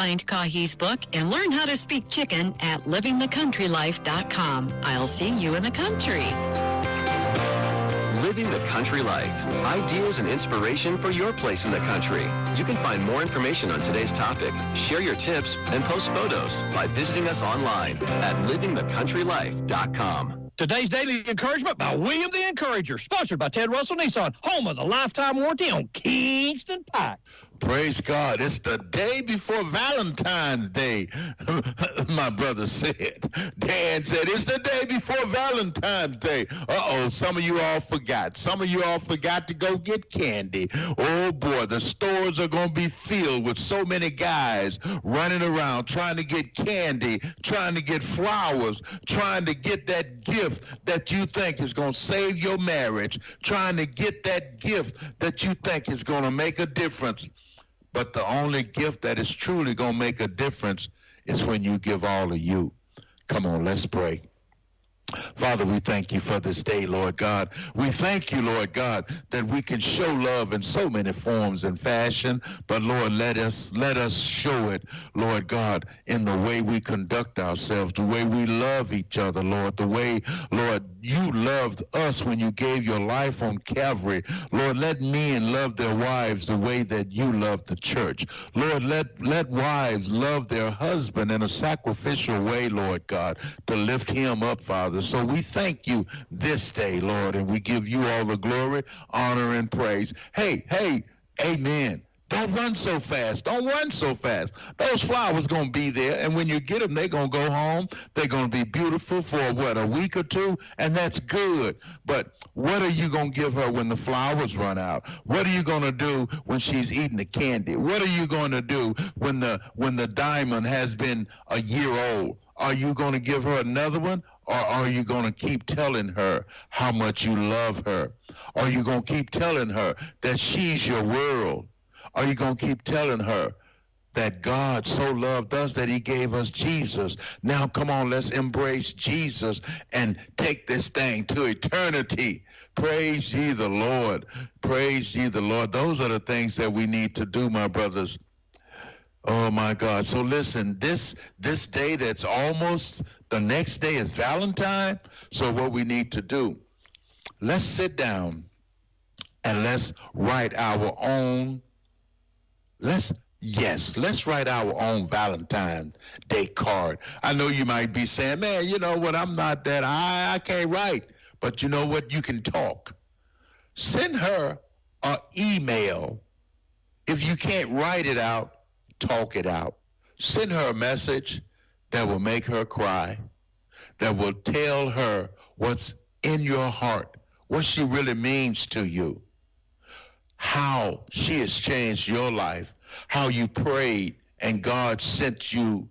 Find Kahi's book and learn how to speak chicken at livingthecountrylife.com. I'll see you in the country. Living the Country Life. Ideas and inspiration for your place in the country. You can find more information on today's topic, share your tips, and post photos by visiting us online at livingthecountrylife.com. Today's Daily Encouragement by William the Encourager, sponsored by Ted Russell Nissan, home of the lifetime warranty on Kingston Pike. Praise God. It's the day before Valentine's Day, my brother said. Dan said, it's the day before Valentine's Day. Uh-oh, some of you all forgot. Some of you all forgot to go get candy. Oh, boy, the stores are going to be filled with so many guys running around trying to get candy, trying to get flowers, trying to get that gift that you think is going to save your marriage, trying to get that gift that you think is going to make a difference. But the only gift that is truly going to make a difference is when you give all of you. Come on, let's pray. Father, we thank you for this day, Lord God. We thank you, Lord God, that we can show love in so many forms and fashion. But, Lord, let us show it, Lord God, in the way we conduct ourselves, the way we love each other, Lord, the way, Lord, you loved us when you gave your life on Calvary. Lord, let men love their wives the way that you love the church. Lord, let wives love their husband in a sacrificial way, Lord God, to lift him up, Father. So we thank you this day, Lord, and we give you all the glory, honor, and praise. Hey, amen. Don't run so fast. Don't run so fast. Those flowers going to be there, and when you get them, they're going to go home. They're going to be beautiful for, a week or two, and that's good. But what are you going to give her when the flowers run out? What are you going to do when she's eating the candy? What are you going to do when the diamond has been a year old? Are you going to give her another one? Or are you going to keep telling her how much you love her? Are you going to keep telling her that she's your world? Are you going to keep telling her that God so loved us that he gave us Jesus? Now, come on, let's embrace Jesus and take this thing to eternity. Praise ye the Lord. Praise ye the Lord. Those are the things that we need to do, my brothers. Oh, my God. So listen, this day that's almost the next day is Valentine. So what we need to do, let's sit down and let's write our own, let's write our own Valentine's Day card. I know you might be saying, man, you know what, I'm not that, I can't write. But you know what, you can talk. Send her an email. If you can't write it out, talk it out. Send her a message that will make her cry, that will tell her what's in your heart, what she really means to you, how she has changed your life, how you prayed and God sent you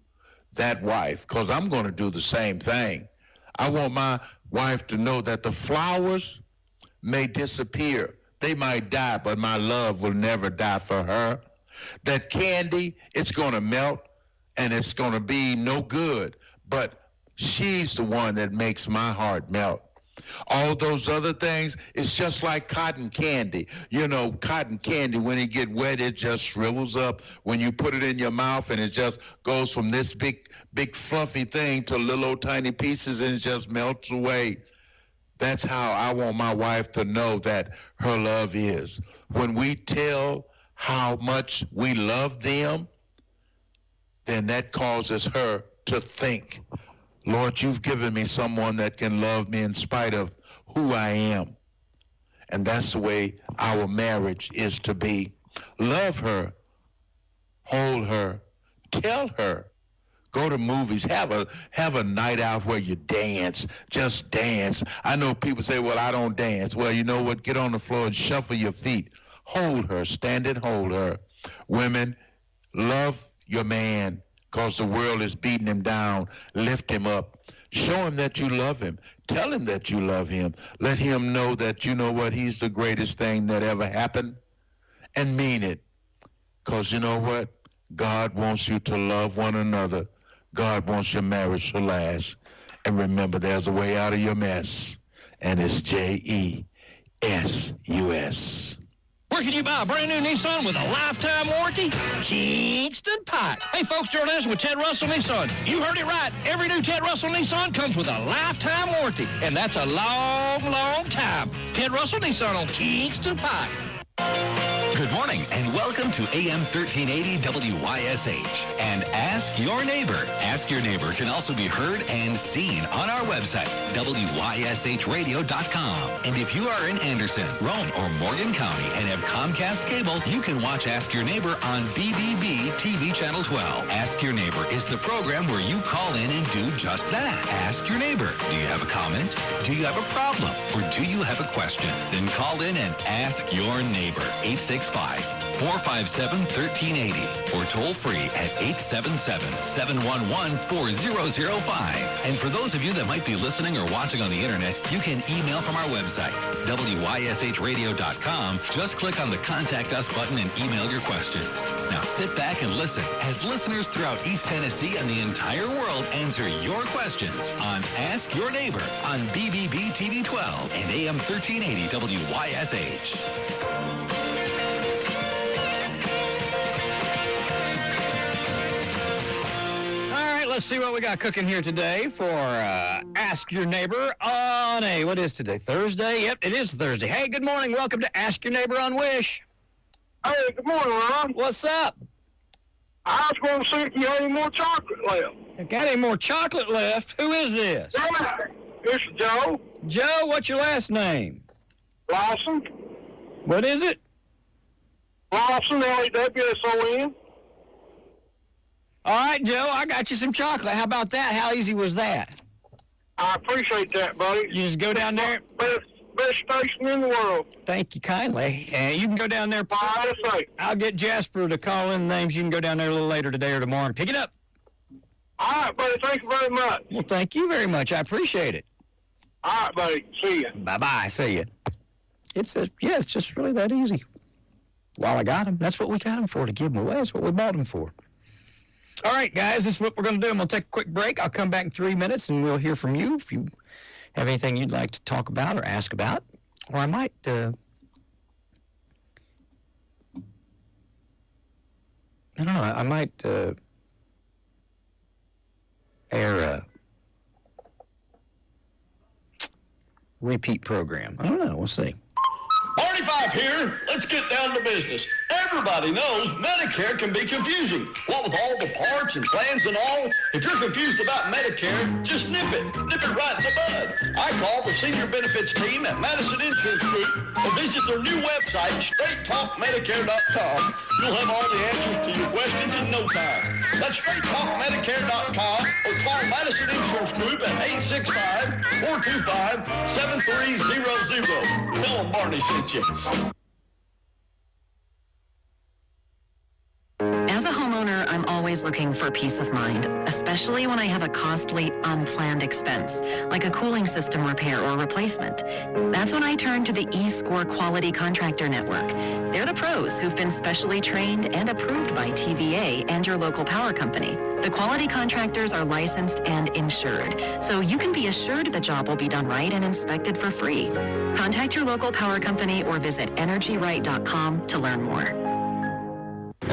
that wife, because I'm going to do the same thing. I want my wife to know that the flowers may disappear. They might die, but my love will never die for her. That candy, it's going to melt and it's going to be no good, but she's the one that makes my heart melt. All those other things, it's just like cotton candy. You know, cotton candy, when it get wet, it just shrivels up. When you put it in your mouth and it just goes from this big fluffy thing to little old tiny pieces and it just melts away. That's how I want my wife to know that her love is. When we tell how much we love them, then that causes her to think, Lord, you've given me someone that can love me in spite of who I am. And that's the way our marriage is to be. Love her, hold her, tell her. Go to movies, have a night out where you dance, just dance. I know people say, well, I don't dance. Well, you know what? Get on the floor and shuffle your feet. Hold her, stand and hold her. Women, love your man, because the world is beating him down. Lift him up. Show him that you love him. Tell him that you love him. Let him know that, you know what, he's the greatest thing that ever happened. And mean it. Because you know what? God wants you to love one another. God wants your marriage to last. And remember, there's a way out of your mess. And it's JESUS. Where can you buy a brand new Nissan with a lifetime warranty? Kingston Pike. Hey, folks, Gerald Anderson with Ted Russell Nissan. You heard it right. Every new Ted Russell Nissan comes with a lifetime warranty, and that's a long, long time. Ted Russell Nissan on Kingston Pike. Good morning and welcome to AM 1380 WYSH and Ask Your Neighbor. Ask Your Neighbor can also be heard and seen on our website, WYSHradio.com. And if you are in Anderson, Roane, or Morgan County and have Comcast cable, you can watch Ask Your Neighbor on BBB TV Channel 12. Ask Your Neighbor is the program where you call in and do just that. Ask Your Neighbor. Do you have a comment? Do you have a problem? Or do you have a question? Then call in and ask your neighbor. 865-457-1380 or toll free at 877-711-4005. And for those of you that might be listening or watching on the internet, you can email from our website, WYSHradio.com. Just click on the Contact Us button and email your questions. Now sit back and listen as listeners throughout East Tennessee and the entire world answer your questions on Ask Your Neighbor on BBB TV 12 and AM 1380 WYSH. Let's see what we got cooking here today for Ask Your Neighbor on what is today, Thursday? Yep, it is Thursday. Hey, good morning. Welcome to Ask Your Neighbor on WYSH. Hey, good morning, Ron. What's up? I was going to see if you had any more chocolate left. Got any more chocolate left? Who is this? Yeah, it's Joe. Joe, what's your last name? Lawson. What is it? Lawson, Lawson. All right, Joe, I got you some chocolate. How about that? How easy was that? I appreciate that, buddy. You just go down there. Best station in the world. Thank you kindly. And you can go down there. Say. I'll get Jasper to call in the names. You can go down there a little later today or tomorrow and pick it up. All right, buddy. Thank you very much. Well, thank you very much. I appreciate it. All right, buddy. See you. Bye-bye. See you. It's just really that easy. While I got them, that's what we got them for, to give them away. That's what we bought them for. All right, guys, this is what we're going to do. I'm going to take a quick break. I'll come back in 3 minutes, and we'll hear from you if you have anything you'd like to talk about or ask about. Or I might, I don't know, I might air a repeat program. I don't know. We'll see. Marty Five here. Let's get down to business. Everybody knows Medicare can be confusing. What with all the parts and plans and all, if you're confused about Medicare, just nip it right in the bud. I call the senior benefits team at Madison Insurance Group or visit their new website, straighttalkmedicare.com. You'll have all the answers to your questions in no time. That's straighttalkmedicare.com or call Madison Insurance Group at 865-425-7300. Tell them Barney sent you. As a homeowner, I'm always looking for peace of mind, especially when I have a costly, unplanned expense, like a cooling system repair or replacement. That's when I turn to the eScore Quality Contractor Network. They're the pros who've been specially trained and approved by TVA and your local power company. The quality contractors are licensed and insured, so you can be assured the job will be done right and inspected for free. Contact your local power company or visit energyright.com to learn more.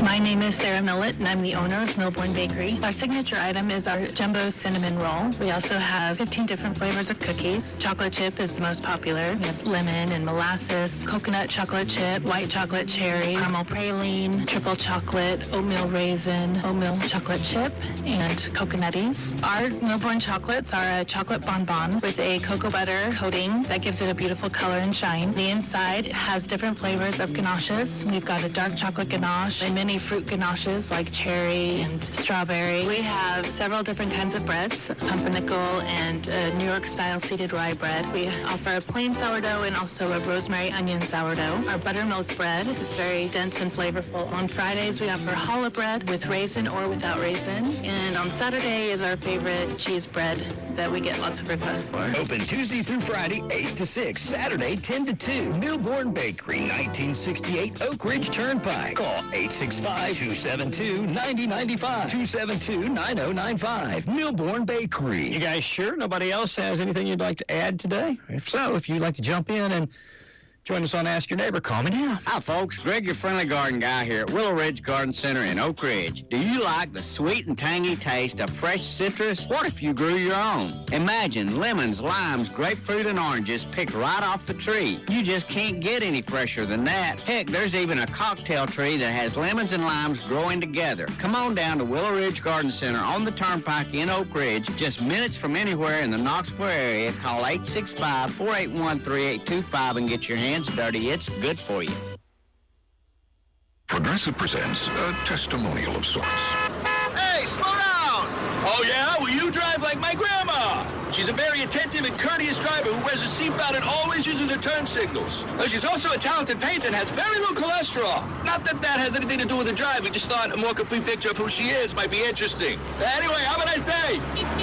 My name is Sarah Millett, and I'm the owner of Millbourne Bakery. Our signature item is our Jumbo Cinnamon Roll. We also have 15 different flavors of cookies. Chocolate chip is the most popular. We have lemon and molasses, coconut chocolate chip, white chocolate cherry, caramel praline, triple chocolate, oatmeal raisin, oatmeal chocolate chip, and coconutties. Our Millbourne chocolates are a chocolate bonbon with a cocoa butter coating that gives it a beautiful color and shine. The inside has different flavors of ganaches. We've got a dark chocolate ganache and many fruit ganaches like cherry and strawberry. We have several different kinds of breads, pumpernickel and New York style seeded rye bread. We offer a plain sourdough and also a rosemary onion sourdough. Our buttermilk bread is very dense and flavorful. On Fridays we offer challah bread with raisin or without raisin. And on Saturday is our favorite cheese bread that we get lots of requests for. Open Tuesday through Friday, 8 to 6, Saturday, 10 to 2. Millbourne Bakery, 1968 Oak Ridge Turnpike. Call 865-272-9095, 272-9095. Millbourne Bakery. You guys sure nobody else has anything you'd like to add today? If so, if you'd like to jump in and Join us on Ask Your Neighbor. Call me now. Hi, folks. Greg, your friendly garden guy here at Willow Ridge Garden Center in Oak Ridge. Do you like the sweet and tangy taste of fresh citrus? What if you grew your own? Imagine lemons, limes, grapefruit, and oranges picked right off the tree. You just can't get any fresher than that. Heck, there's even a cocktail tree that has lemons and limes growing together. Come on down to Willow Ridge Garden Center on the Turnpike in Oak Ridge, just minutes from anywhere in the Knoxville area. Call 865-481-3825 and get your hands dirty. It's good for you. Progressive presents a testimonial of sorts. Hey, slow down! Oh, yeah? Well, you drive like my grandma. She's a very attentive and courteous driver who wears a seatbelt and always uses her turn signals. She's also a talented painter and has very low cholesterol. Not that that has anything to do with the drive. We just thought a more complete picture of who she is might be interesting. Anyway, have a nice day.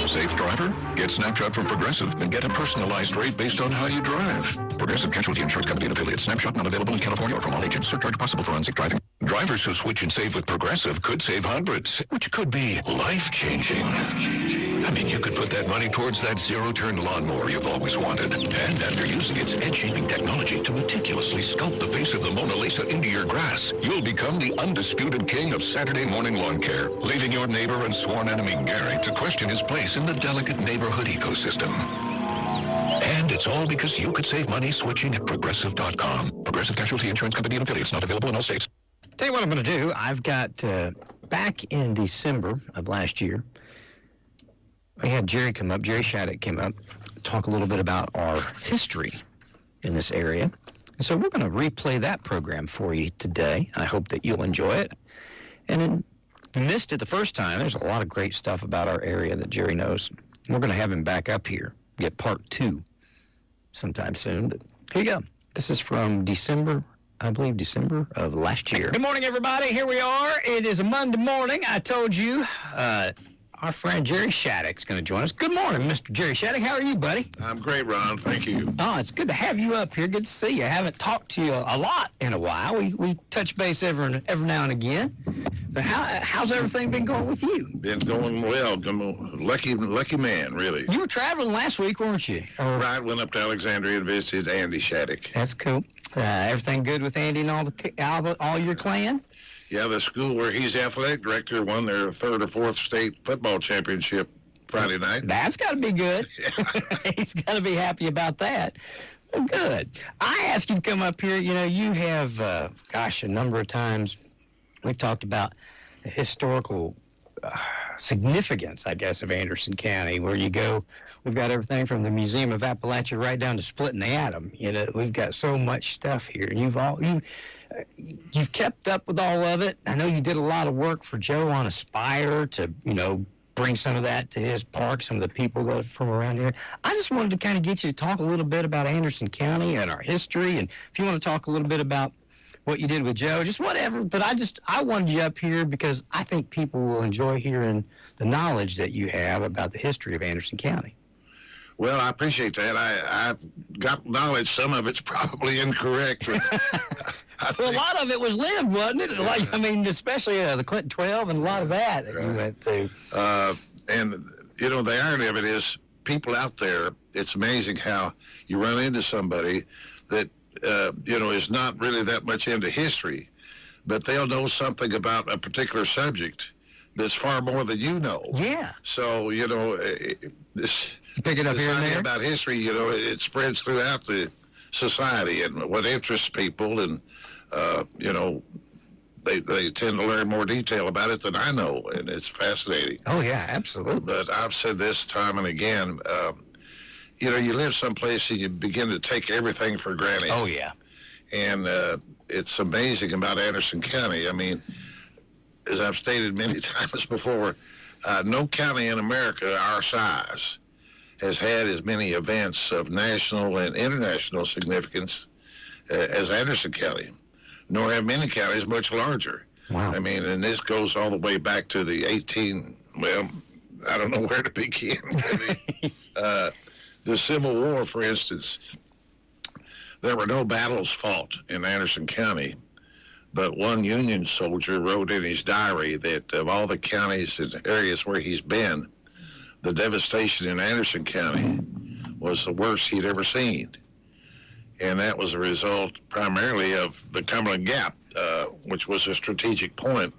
Safe driver? Get Snapshot from Progressive and get a personalized rate based on how you drive. Progressive Casualty Insurance Company and affiliates. Snapshot not available in California or from all agents. Surcharge possible for unsafe driving. Drivers who switch and save with Progressive could save hundreds, which could be life-changing. I mean, you could put that money towards that zero-turn lawnmower you've always wanted. And after using its edge-shaping technology to meticulously sculpt the face of the Mona Lisa into your grass, you'll become the undisputed king of Saturday morning lawn care, leaving your neighbor and sworn enemy Gary to question his place in the delicate neighborhood ecosystem. And it's all because you could save money switching at Progressive.com. Progressive Casualty Insurance Company and affiliates, not available in all states. Tell you what I'm going to do. I've got, back in December of last year, we had Jerry Shattuck come up, talk a little bit about our history in this area. And so we're going to replay that program for you today. I hope that you'll enjoy it. And then, if you missed it the first time, there's a lot of great stuff about our area that Jerry knows. We're going to have him back up here, get part 2 sometime soon. But here you go. This is from December of last year. Good morning, everybody. Here we are. It is a Monday morning. I told you our friend Jerry Shattuck's going to join us. Good morning, Mr. Jerry Shattuck. How are you, buddy? I'm great, Ron. Thank you. Oh, it's good to have you up here. Good to see you. I haven't talked to you a lot in a while. We touch base every now and again. But how's everything been going with you? Been going well. Lucky man, really. You were traveling last week, weren't you? Right. Went up to Alexandria and visited Andy Shattuck. That's cool. Everything good with Andy and all your clan? Yeah, the school where he's athletic director won their 3rd or 4th state football championship Friday night. That's got to be good. He's got to be happy about that. Well, good. I asked you to come up here. You know, you have, a number of times we've talked about the historical significance, I guess, of Anderson County, where you go. We've got everything from the Museum of Appalachia right down to splitting the atom. You know, we've got so much stuff here. And you've kept up with all of it. I know you did a lot of work for Joe on Aspire to, bring some of that to his park, some of the people that are from around here. I just wanted to kind of get you to talk a little bit about Anderson County and our history, and if you want to talk a little bit about what you did with Joe, just whatever. But I wanted you up here because I think people will enjoy hearing the knowledge that you have about the history of Anderson County. Well, I appreciate that. I've got knowledge. Some of it's probably incorrect. Well, a lot of it was lived, wasn't it? Like, especially the Clinton 12 and a lot of that you went through. And, the irony of it is people out there, it's amazing how you run into somebody that, is not really that much into history, but they'll know something about a particular subject that's far more than you know. Yeah. So, this pick it up here and there about history, it spreads throughout the society and what interests people, and they tend to learn more detail about it than I know, and it's fascinating. Oh yeah, absolutely. But I've said this time and again, you live someplace and you begin to take everything for granted. Oh yeah. And it's amazing about Anderson County. I mean, as I've stated many times before, no county in America our size has had as many events of national and international significance as Anderson County, nor have many counties much larger. Wow. I mean, and this goes all the way back to the I don't know where to begin. The Civil War, for instance, there were no battles fought in Anderson County, but one Union soldier wrote in his diary that of all the counties and areas where he's been, the devastation in Anderson County was the worst he'd ever seen. And that was a result primarily of the Cumberland Gap, which was a strategic point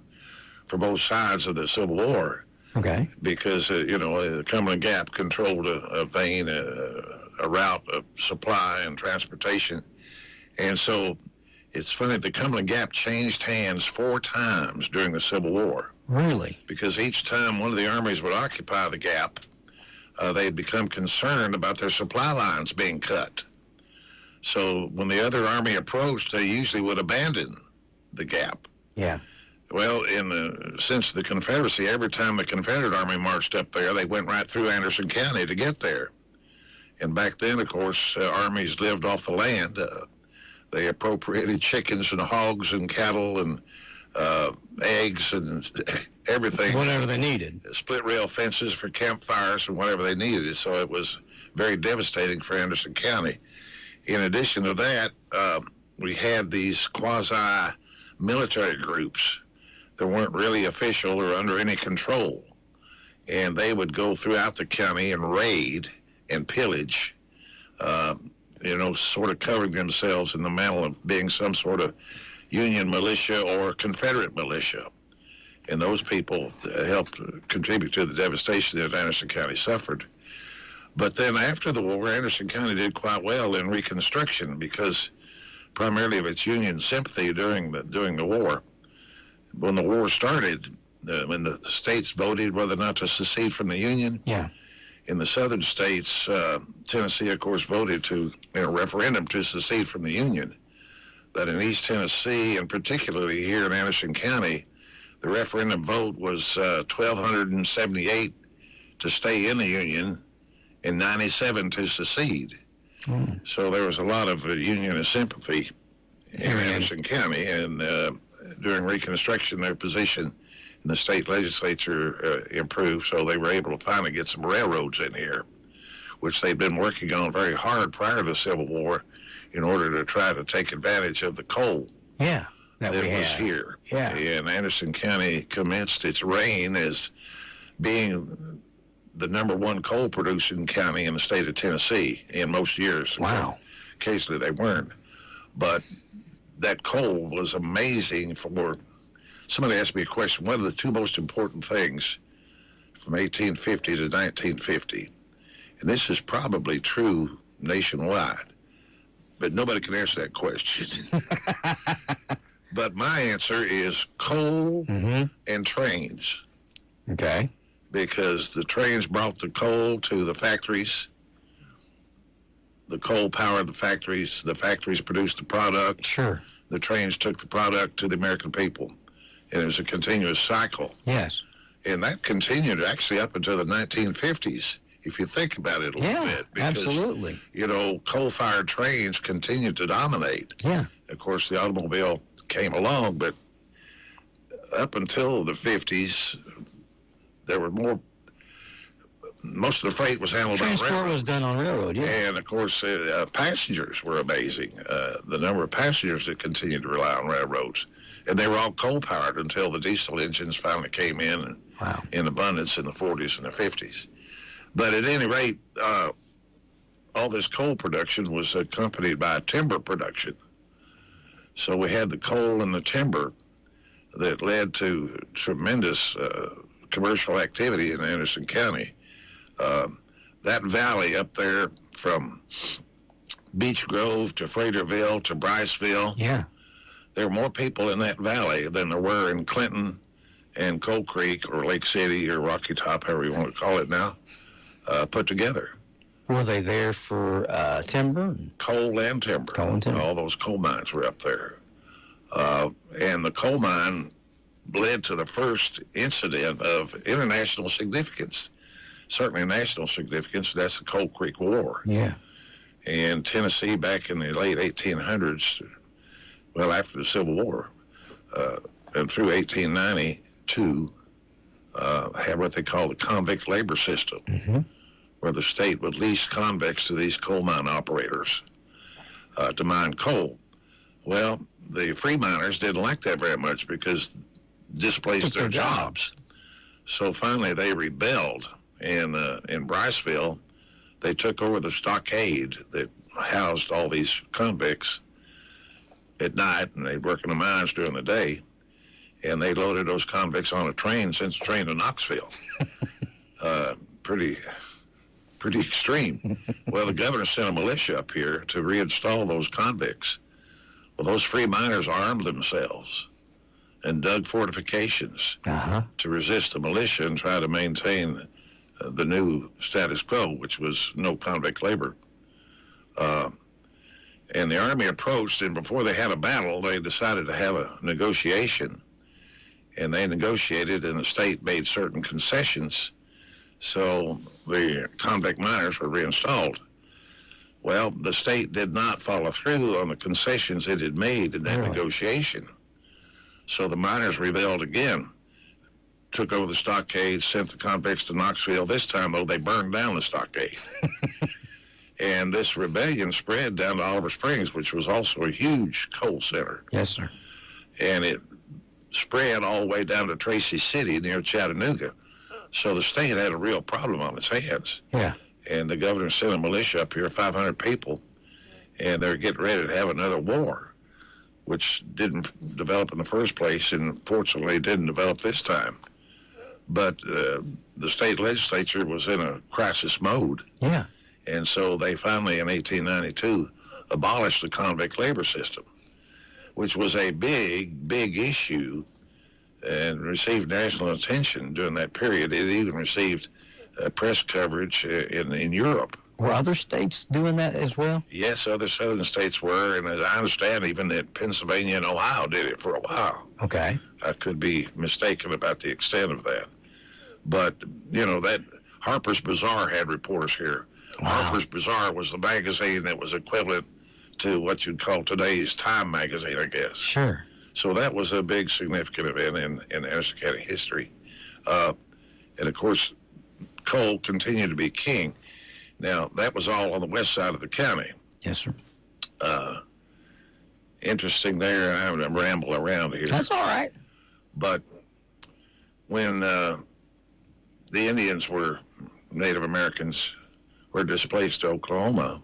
for both sides of the Civil War. Okay. Because, the Cumberland Gap controlled a vein, a route of supply and transportation. And so it's funny, the Cumberland Gap changed hands 4 times during the Civil War. Really? Because each time one of the armies would occupy the gap, they'd become concerned about their supply lines being cut. So when the other army approached, they usually would abandon the gap. Yeah. Well, since the Confederacy, every time the Confederate Army marched up there, they went right through Anderson County to get there. And back then, of course, armies lived off the land. They appropriated chickens and hogs and cattle and eggs and everything. Whatever they needed. Split rail fences for campfires and whatever they needed. So it was very devastating for Anderson County. In addition to that, we had these quasi-military groups that weren't really official or under any control. And they would go throughout the county and raid and pillage, sort of covering themselves in the mantle of being some sort of Union militia or Confederate militia. And those people helped contribute to the devastation that Anderson County suffered. But then after the war, Anderson County did quite well in Reconstruction because primarily of its Union sympathy during the war. When the war started, when the states voted whether or not to secede from the Union, in the southern states, Tennessee, of course, voted in a referendum to secede from the Union. But in East Tennessee, and particularly here in Anderson County, the referendum vote was 1,278 to stay in the Union and 97 to secede. So there was a lot of Unionist sympathy in Anderson County, and during Reconstruction, their position in the state legislature improved, so they were able to finally get some railroads in here, which they'd been working on very hard prior to the Civil War in order to try to take advantage of the coal that was here. Yeah. And Anderson County commenced its reign as being the #1 coal-producing county in the state of Tennessee in most years. Wow. Occasionally they weren't. But that coal was amazing for... Somebody asked me a question, what are the 2 most important things from 1850 to 1950? And this is probably true nationwide, but nobody can answer that question. But my answer is coal and trains. Okay. Because the trains brought the coal to the factories. The coal powered the factories produced the product. Sure. The trains took the product to the American people. And it was a continuous cycle. Yes. And that continued actually up until the 1950s, if you think about it a little bit. Because, absolutely. Coal-fired trains continued to dominate. Yeah. Of course, the automobile came along, but up until the 50s, there were most of the freight was handled on railroad. Transport was done on railroad, yeah. And, of course, passengers were amazing. The number of passengers that continued to rely on railroads. And they were all coal-powered until the diesel engines finally came in abundance in the 40s and the 50s. But at any rate, all this coal production was accompanied by timber production. So we had the coal and the timber that led to tremendous commercial activity in Anderson County. That valley up there from Beech Grove to Fraterville to Bryceville, there were more people in that valley than there were in Clinton and Coal Creek or Lake City or Rocky Top, however you want to call it now, put together. Were they there for timber? Coal and timber. Coal and timber. All those coal mines were up there. And the coal mine led to the first incident of international significance, certainly national significance. That's the Coal Creek War. Yeah. And Tennessee back in the late 1800s, well, after the Civil War, and through 1892, had what they call the convict labor system, where the state would lease convicts to these coal mine operators to mine coal. Well, the free miners didn't like that very much because it displaced their jobs. So finally they rebelled, and in Bryceville, they took over the stockade that housed all these convicts at night, and they'd work in the mines during the day, and they loaded those convicts on a train, sent the train to Knoxville. Pretty extreme. Well, the governor sent a militia up here to reinstall those convicts. Well, those free miners armed themselves and dug fortifications to resist the militia and try to maintain the new status quo, which was no convict labor. And the army approached, and before they had a battle, they decided to have a negotiation. And they negotiated, and the state made certain concessions, so the convict miners were reinstalled. Well, the state did not follow through on the concessions it had made in that negotiation. So the miners rebelled again, took over the stockade, sent the convicts to Knoxville. This time, though, they burned down the stockade. And this rebellion spread down to Oliver Springs, which was also a huge coal center. Yes, sir. And it spread all the way down to Tracy City near Chattanooga. So the state had a real problem on its hands. Yeah. And the governor sent a militia up here, 500 people, and they're getting ready to have another war, which didn't develop in the first place, and fortunately didn't develop this time. But the state legislature was in a crisis mode. Yeah. And so they finally, in 1892, abolished the convict labor system, which was a big, big issue and received national attention during that period. It even received press coverage in Europe. Were other states doing that as well? Yes, other southern states were, and as I understand, even that Pennsylvania and Ohio did it for a while. Okay. I could be mistaken about the extent of that. But, you know, that Harper's Bazaar had reporters here. Wow. Harper's Bazaar was the magazine that was equivalent to what you'd call today's Time magazine, I guess. Sure. So that was a big, significant event in Anderson County history. And, of course, coal continued to be king. Now, that was all on the west side of the county. Yes, sir. Interesting there. I'm going to ramble around here. That's all right. But when the Indians were, Native Americans, were displaced to Oklahoma,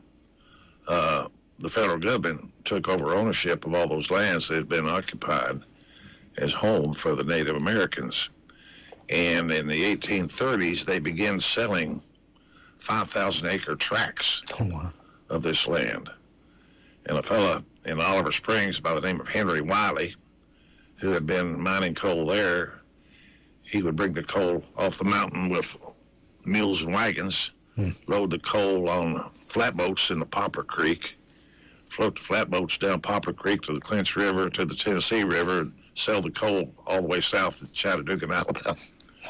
the federal government took over ownership of all those lands that had been occupied as home for the Native Americans. And in the 1830s, they began selling 5,000-acre tracts of this land. And a fellow in Oliver Springs by the name of Henry Wiley, who had been mining coal there, he would bring the coal off the mountain with mules and wagons, load the coal on flatboats in the Poplar Creek, float the flatboats down Poplar Creek to the Clinch River, to the Tennessee River, and sell the coal all the way south to Chattanooga and Alabama.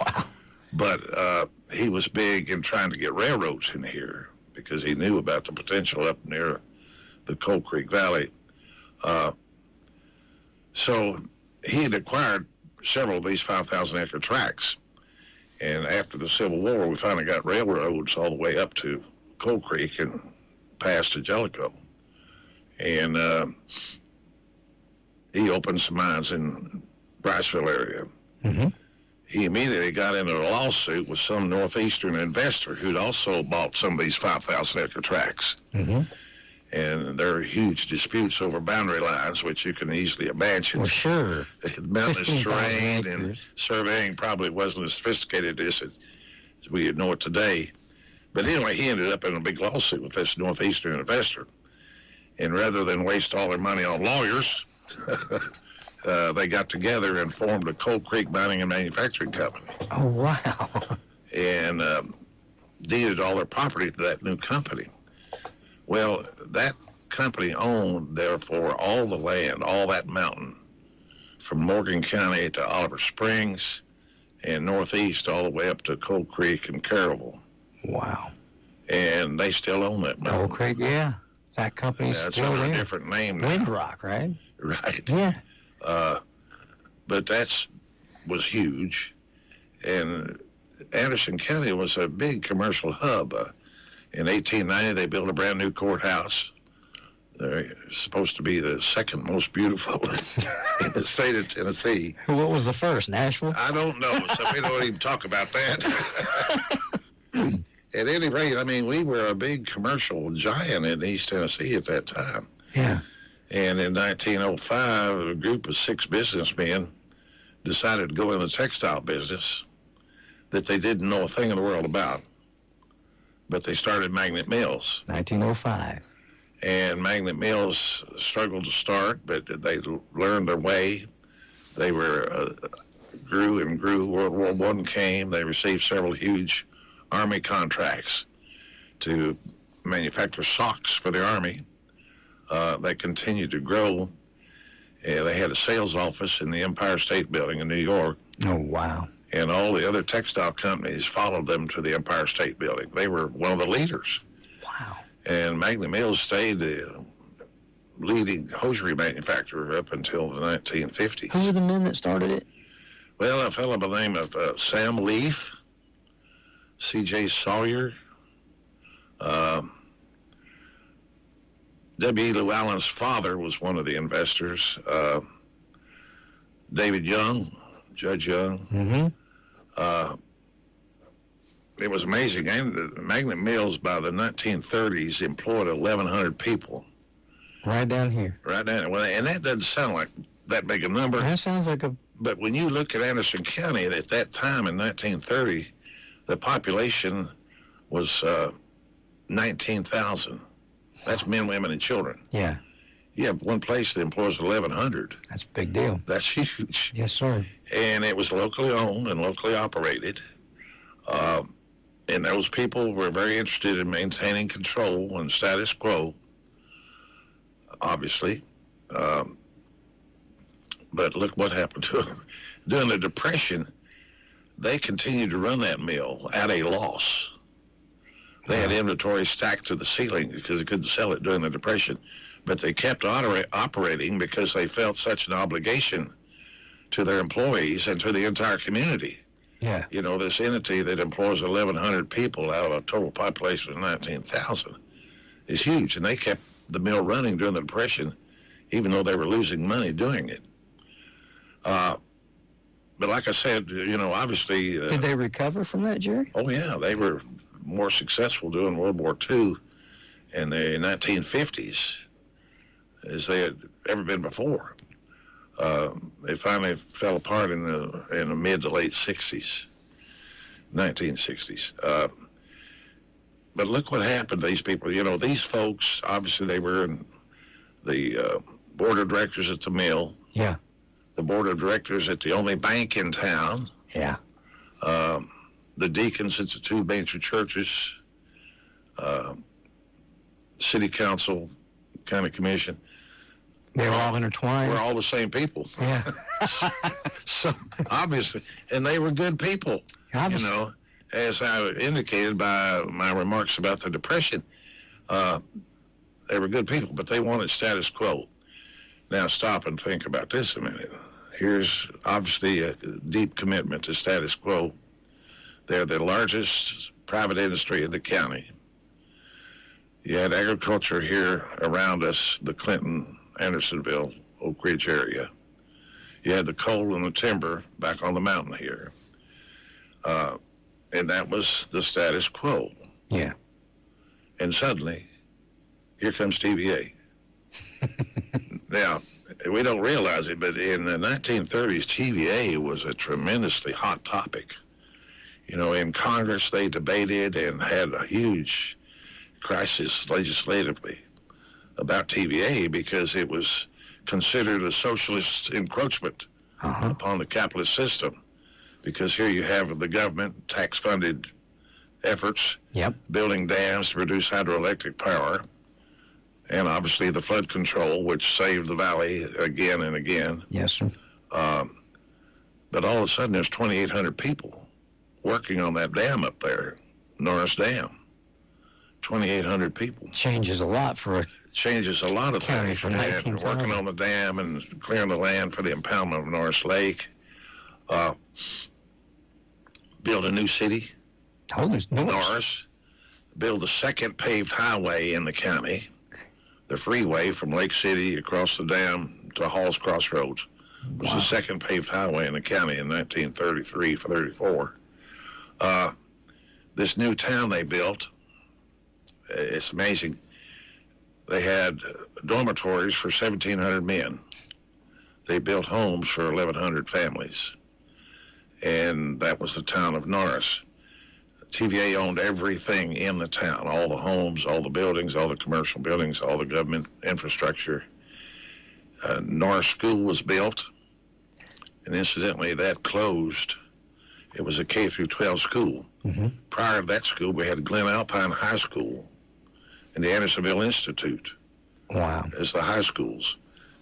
Wow. But he was big in trying to get railroads in here because he knew about the potential up near the Coal Creek Valley. So he had acquired several of these 5,000-acre tracts. And after the Civil War, we finally got railroads all the way up to Coal Creek and past to Jellicoe. And he opened some mines in Briceville area. Mm-hmm. He immediately got into a lawsuit with some northeastern investor who'd also bought some of these 5,000-acre tracts. Mm-hmm. And there are huge disputes over boundary lines, which you can easily imagine. Well, sure. Mountainous terrain and surveying probably wasn't as sophisticated as we know it today. But anyway, he ended up in a big lawsuit with this northeastern investor. And rather than waste all their money on lawyers, they got together and formed a Coal Creek Mining and Manufacturing Company. Oh, wow. And deeded all their property to that new company. Well, that company owned, therefore, all the land, all that mountain, from Morgan County to Oliver Springs and northeast all the way up to Coal Creek and Carrollville. Wow. And they still own that mountain. Coal Creek, yeah. That company's still under there. a different name now. Windrock, right? Right. Yeah. But that was huge. And Anderson County was a big commercial hub. In 1890, they built a brand new courthouse. They're supposed to be the second most beautiful in the state of Tennessee. What was the first, Nashville? I don't know, so we don't even talk about that. at any rate, I mean, we were a big commercial giant in East Tennessee at that time. Yeah. And in 1905, a group of 6 businessmen decided to go in the textile business that they didn't know a thing in the world about. But they started Magnet Mills. 1905. And Magnet Mills struggled to start, but they learned their way. They grew and grew. World War I came. They received several huge Army contracts to manufacture socks for the Army. They continued to grow. They had a sales office in the Empire State Building in New York. Oh, wow. And all the other textile companies followed them to the Empire State Building. They were one of the leaders. Wow. And Magnet Mills stayed the leading hosiery manufacturer up until the 1950s. Who were the men that started it? Well, a fellow by the name of Sam Leaf, C.J. Sawyer, W.E. Llewellyn's father was one of the investors, David Young, Judge Young. Mm-hmm. It was amazing. And Magnet Mills, by the 1930s, employed 1,100 people. Right down here. Right down. Well, and that doesn't sound like that big a number. That sounds like a... But when you look at Anderson County, at that time in 1930, the population was 19,000. That's men, women, and children. Yeah. You have one place that employs 1,100. That's a big deal. That's huge. Yes, sir. And it was locally owned and locally operated. And those people were very interested in maintaining control and status quo, obviously. But look what happened to them. During the Depression, they continued to run that mill at a loss. They had inventory stacked to the ceiling because they couldn't sell it during the Depression. But they kept operating because they felt such an obligation to their employees and to the entire community. Yeah. You know, this entity that employs 1,100 people out of a total population of 19,000 is huge. And they kept the mill running during the Depression, even though they were losing money doing it. But like I said, you know, obviously... Did they recover from that, Jerry? Oh, yeah. They were more successful during World War II in the 1950s as they had ever been before. They finally fell apart in the mid to late 60s, 1960s. But look what happened to these people. You know, these folks, obviously they were in the board of directors at the mill. Yeah. The board of directors at the only bank in town. Yeah. The deacons at the 2 major churches, city council, county commission. They were all intertwined. We're all the same people. Yeah. So, obviously, and they were good people. Obviously. You know, as I indicated by my remarks about the Depression, they were good people, but they wanted status quo. Now, stop and think about this a minute. Here's obviously a deep commitment to status quo. They're the largest private industry in the county. You had agriculture here around us, the Clinton, Andersonville, Oak Ridge area. You had the coal and the timber back on the mountain here. And that was the status quo. Yeah. And suddenly, here comes TVA. Now, we don't realize it, but in the 1930s, TVA was a tremendously hot topic. You know, in Congress, they debated and had a huge crisis legislatively about TVA because it was considered a socialist encroachment upon the capitalist system. Because here you have the government, tax-funded efforts, building dams to produce hydroelectric power, and obviously the flood control, which saved the valley again and again. Yes, sir. But all of a sudden, there's 2,800 people working on that dam up there, Norris Dam. 2,800 people. Changes a lot for a changes a lot of county things. for And working on the dam and clearing the land for the impoundment of Norris Lake. Build a new city, Norris. Build the second paved highway in the county, the freeway from Lake City across the dam to Hall's Crossroads. It was the second paved highway in the county in 1933-34. this new town they built, it's amazing. They had dormitories for 1,700 men. They built homes for 1,100 families. And that was the town of Norris. TVA owned everything in the town, all the homes, all the buildings, all the commercial buildings, all the government infrastructure. Norris School was built, and incidentally, that closed. It was a K through 12 school. Mm-hmm. Prior to that school, we had Glen Alpine High School and the Andersonville Institute. Wow. As the high schools.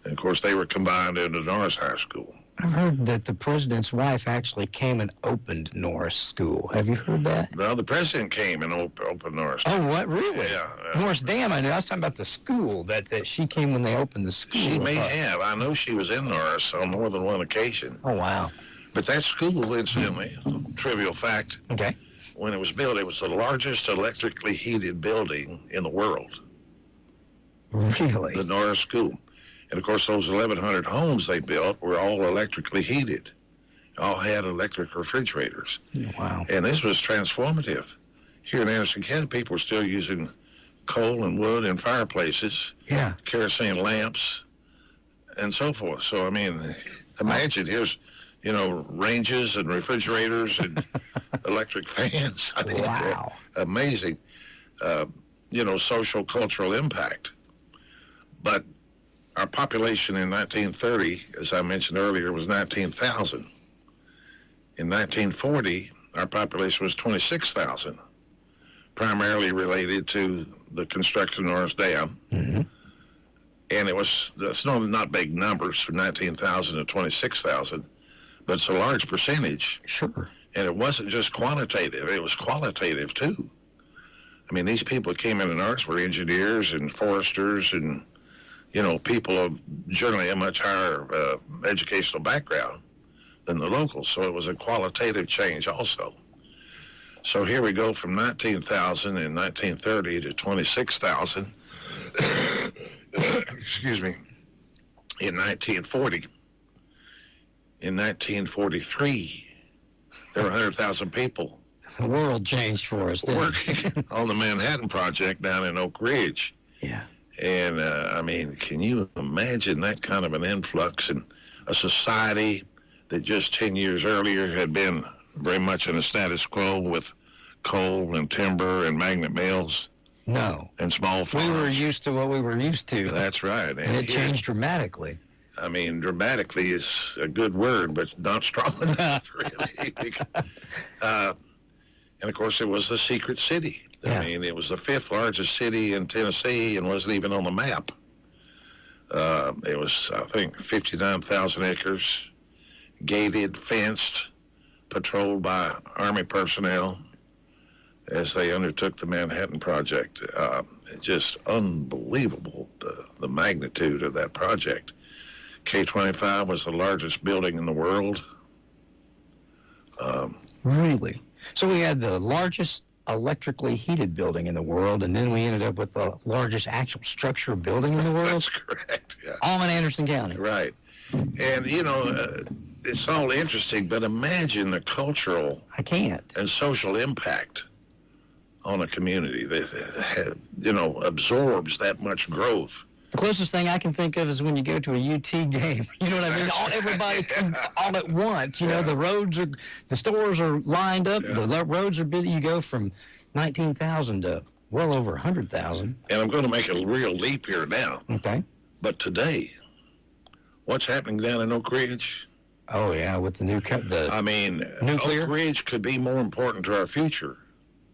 And of course, they were combined into Norris High School. I've heard that the president's wife actually came and opened Norris School. Have you heard that? No, the president came and opened Norris. Oh, what? Really? Yeah. Norris Dam, I know. I was talking about the school, that she came when they opened the school. She may have. I know she was in Norris on more than one occasion. Oh, wow. But that school, incidentally, trivial fact, okay, when it was built, it was the largest electrically heated building in the world. Really? The Norris School. And, of course, those 1,100 homes they built were all electrically heated. All had electric refrigerators. Wow. And this was transformative. Here in Anderson County, people were still using coal and wood in fireplaces, yeah, kerosene lamps, and so forth. So, I mean, imagine here's, ranges and refrigerators and electric fans. I mean, wow. Amazing, social, cultural impact. But our population in 1930, as I mentioned earlier, was 19,000. In 1940, our population was 26,000, primarily related to the construction of Norris Dam. Mm-hmm. And that's not big numbers from 19,000 to 26,000, but it's a large percentage. Sure. And it wasn't just quantitative, it was qualitative too. I mean, these people came into Norris were engineers and foresters and people of generally a much higher educational background than the locals. So it was a qualitative change also. So here we go from 19,000 in 1930 to 26,000, excuse me, in 1940. In 1943, there were 100,000 people. The world changed for us, didn't working on the Manhattan Project down in Oak Ridge. Yeah. And, can you imagine that kind of an influx in a society that just 10 years earlier had been very much in a status quo with coal and timber and magnet mills? No. And small farms. We were used to what we were used to. That's right. And it changed dramatically. I mean, dramatically is a good word, but not strong enough, really. And, of course, it was the secret city. Yeah. I mean, it was the 5th largest city in Tennessee and wasn't even on the map. It was, I think, 59,000 acres, gated, fenced, patrolled by Army personnel as they undertook the Manhattan Project. Just unbelievable, the magnitude of that project. K-25 was the largest building in the world. Really? So we had the largest electrically heated building in the world, and then we ended up with the largest actual structure building in the world? That's correct, yeah. All in Anderson County. Right. And, it's all interesting, but imagine the cultural and social impact on a community that, absorbs that much growth. The closest thing I can think of is when you go to a UT game. You know what I mean? Everybody comes all at once. The stores are lined up. Yeah. The roads are busy. You go from 19,000 to well over 100,000. And I'm going to make a real leap here now. Okay. But today, what's happening down in Oak Ridge? Oh, yeah, with the nuclear. Oak Ridge could be more important to our future.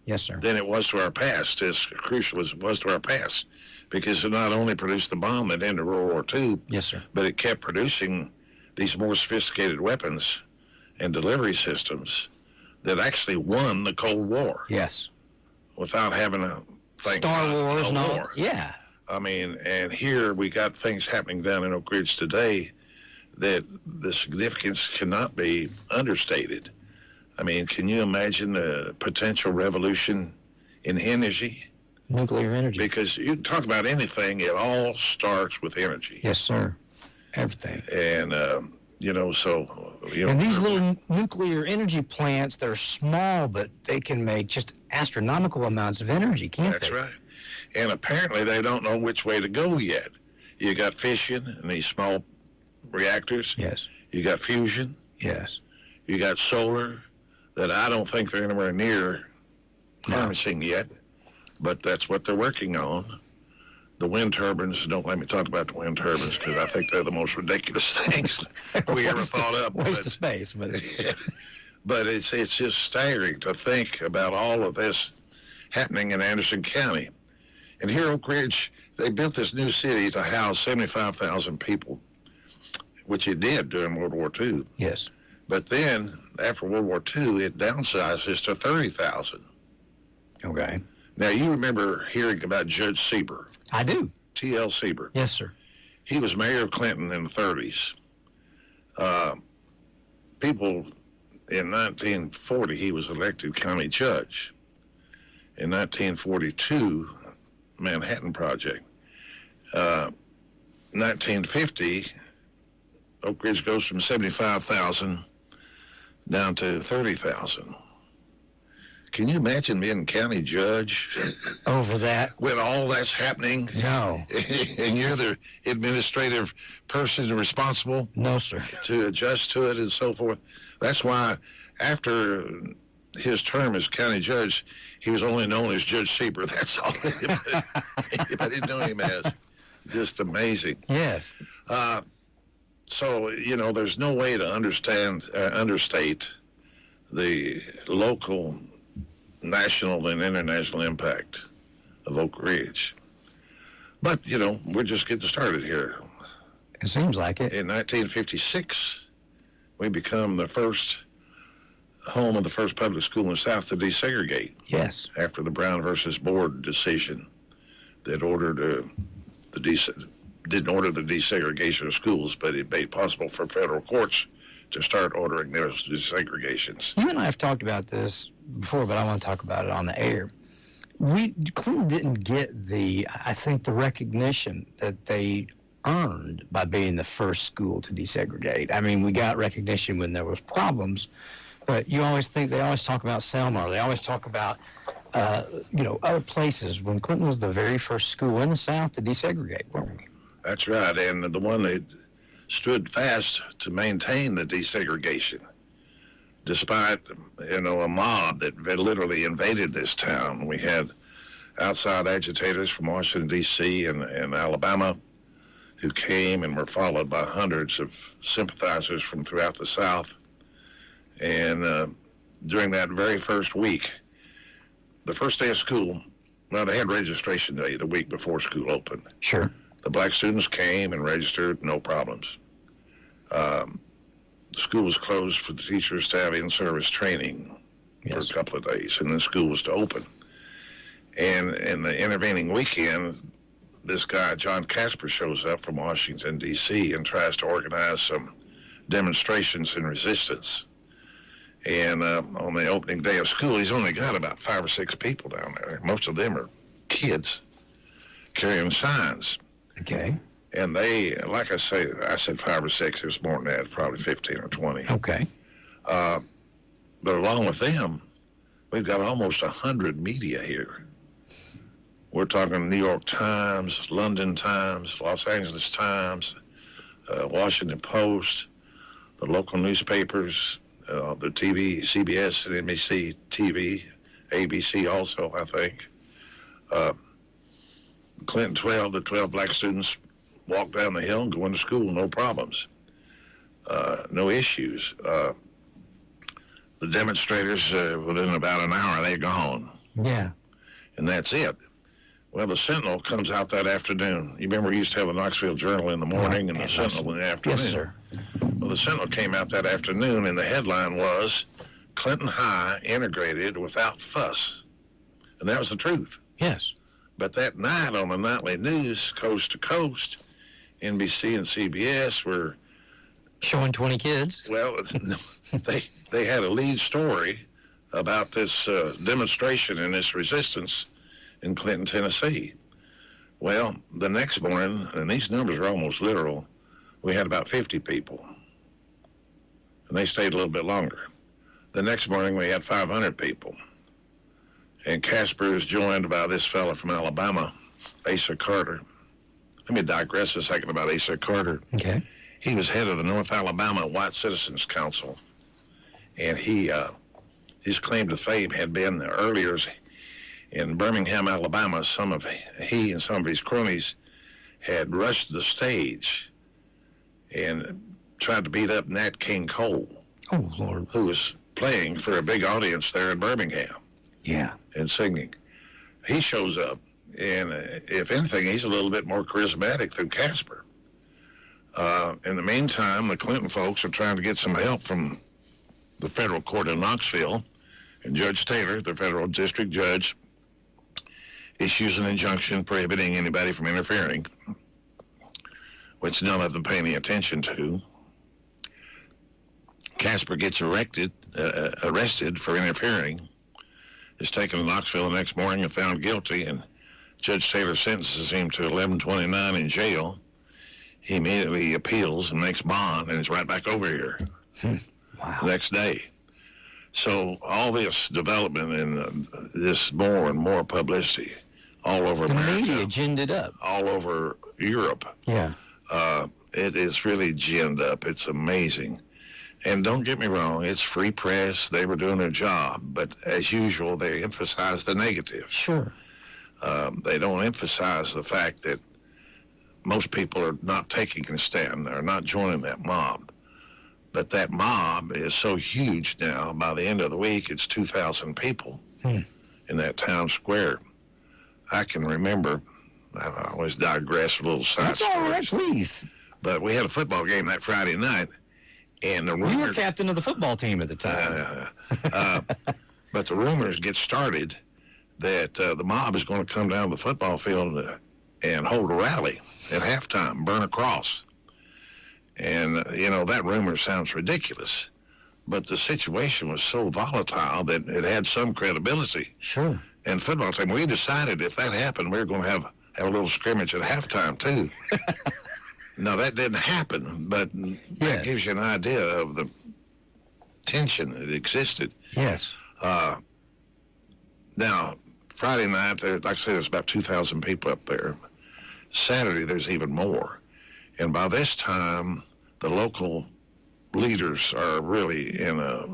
Yes, sir. Than it was to our past, as crucial as it was to our past. Because it not only produced the bomb that ended World War II, yes, sir, but it kept producing these more sophisticated weapons and delivery systems that actually won the Cold War. Yes. Without having a Star Wars, war. Yeah. I mean, and here we got things happening down in Oak Ridge today that the significance cannot be understated. I mean, can you imagine the potential revolution in energy? Nuclear energy. Because you talk about anything, it all starts with energy. Yes, sir. Everything. And And these little nuclear energy plants, they're small, but they can make just astronomical amounts of energy, can't they? That's right. And apparently they don't know which way to go yet. You got fission in these small reactors. Yes. You got fusion. Yes. You got solar that I don't think they're anywhere near harnessing yet, but that's what they're working on. The wind turbines, don't let me talk about the wind turbines because I think they're the most ridiculous things we ever thought up. Waste of space. But it's just staggering to think about all of this happening in Anderson County. And here, Oak Ridge, they built this new city to house 75,000 people, which it did during World War II. Yes. But then, after World War II, it downsizes to 30,000. Okay. Now, you remember hearing about Judge Sieber. I do. T.L. Sieber. Yes, sir. He was mayor of Clinton in the 30s. In 1940, he was elected county judge. In 1942, Manhattan Project. 1950, Oak Ridge goes from 75,000 down to 30,000. Can you imagine being county judge over that when all that's happening? No. And you're the administrative person responsible? No, sir. To adjust to it and so forth. That's why after his term as county judge, he was only known as Judge Sieber. That's all anybody knew him as. Just amazing. Yes. So, there's no way to understate the local, national, and international impact of Oak Ridge. But, we're just getting started here. It seems like it. In 1956, we become the first home of the first public school in the South to desegregate. Yes. After the Brown versus Board decision that didn't order the desegregation of schools, but it made possible for federal courts to start ordering those desegregations. You and I have talked about this before, but I want to talk about it on the air. Clinton didn't get the recognition that they earned by being the first school to desegregate. I mean, we got recognition when there was problems, but they always talk about Selma, they always talk about, other places when Clinton was the very first school in the South to desegregate, weren't we? That's right, and the one that stood fast to maintain the desegregation, despite, a mob that literally invaded this town. We had outside agitators from Washington, D.C. and Alabama who came and were followed by hundreds of sympathizers from throughout the South. And during that very first week, the first day of school, they had registration day the week before school opened. Sure. The black students came and registered, no problems. The school was closed for the teachers to have in-service training for a couple of days, and then school was to open. And in the intervening weekend, this guy, John Casper, shows up from Washington, D.C., and tries to organize some demonstrations in resistance. And on the opening day of school, he's only got about 5 or 6 people down there. Most of them are kids carrying signs. Okay. And they, like I said 5 or 6. It was more than that, probably 15 or 20. Okay. But along with them, we've got almost 100 media here. We're talking New York Times, London Times, Los Angeles Times, Washington Post, the local newspapers, the TV, CBS and NBC TV, ABC also, I think. Clinton 12, the 12 black students walk down the hill and go into school, no problems, no issues. The demonstrators, within about an hour, they're gone. Yeah. And that's it. Well, the Sentinel comes out that afternoon. You remember we used to have the Knoxville Journal in the morning and the Sentinel in the afternoon? Yes, sir. Well, the Sentinel came out that afternoon, and the headline was, Clinton High integrated without fuss. And that was the truth. Yes. But that night on the nightly news, coast to coast, NBC and CBS were showing 20 kids. Well, they had a lead story about this demonstration and this resistance in Clinton, Tennessee. Well, the next morning, and these numbers are almost literal, we had about 50 people and they stayed a little bit longer. The next morning, we had 500 people. And Casper is joined by this fella from Alabama, Asa Carter. Let me digress a second about Asa Carter. Okay. He was head of the North Alabama White Citizens Council, and his claim to fame had been earlier in Birmingham, Alabama. He and some of his cronies had rushed the stage and tried to beat up Nat King Cole. Oh, Lord. Who was playing for a big audience there in Birmingham. Yeah. And singing. He shows up, and if anything, he's a little bit more charismatic than Casper. In the meantime, the Clinton folks are trying to get some help from the federal court in Knoxville, and Judge Taylor, the federal district judge, issues an injunction prohibiting anybody from interfering, which none of them pay any attention to. Casper gets arrested for interfering, is taken to Knoxville the next morning and found guilty, and Judge Taylor sentences him to 1129 in jail. He immediately appeals and makes bond and is right back over here Wow. the next day. So all this development and this more and more publicity all over The America, media ginned up. all over Europe. Yeah. It is really ginned up. It's amazing. And don't get me wrong, it's free press. They were doing their job. But as usual, they emphasize the negative. Sure. They don't emphasize the fact that most people are not taking a stand. They're not joining that mob. But that mob is so huge now, by the end of the week, it's 2,000 people in that town square. I can remember, I always digress a little side That's all right, stories. please. But we had a football game that Friday night, and the rumors... You were captain of the football team at the time. But the rumors get started that the mob is going to come down to the football field and hold a rally at halftime, burn a cross. And, that rumor sounds ridiculous, but the situation was so volatile that it had some credibility. Sure. And football team, we decided if that happened, we were going to have a little scrimmage at halftime, too. No, that didn't happen, but that gives you an idea of the tension that existed. Yes. Now, Friday night, like I said, there's about 2,000 people up there. Saturday, there's even more. And by this time, the local leaders are really in a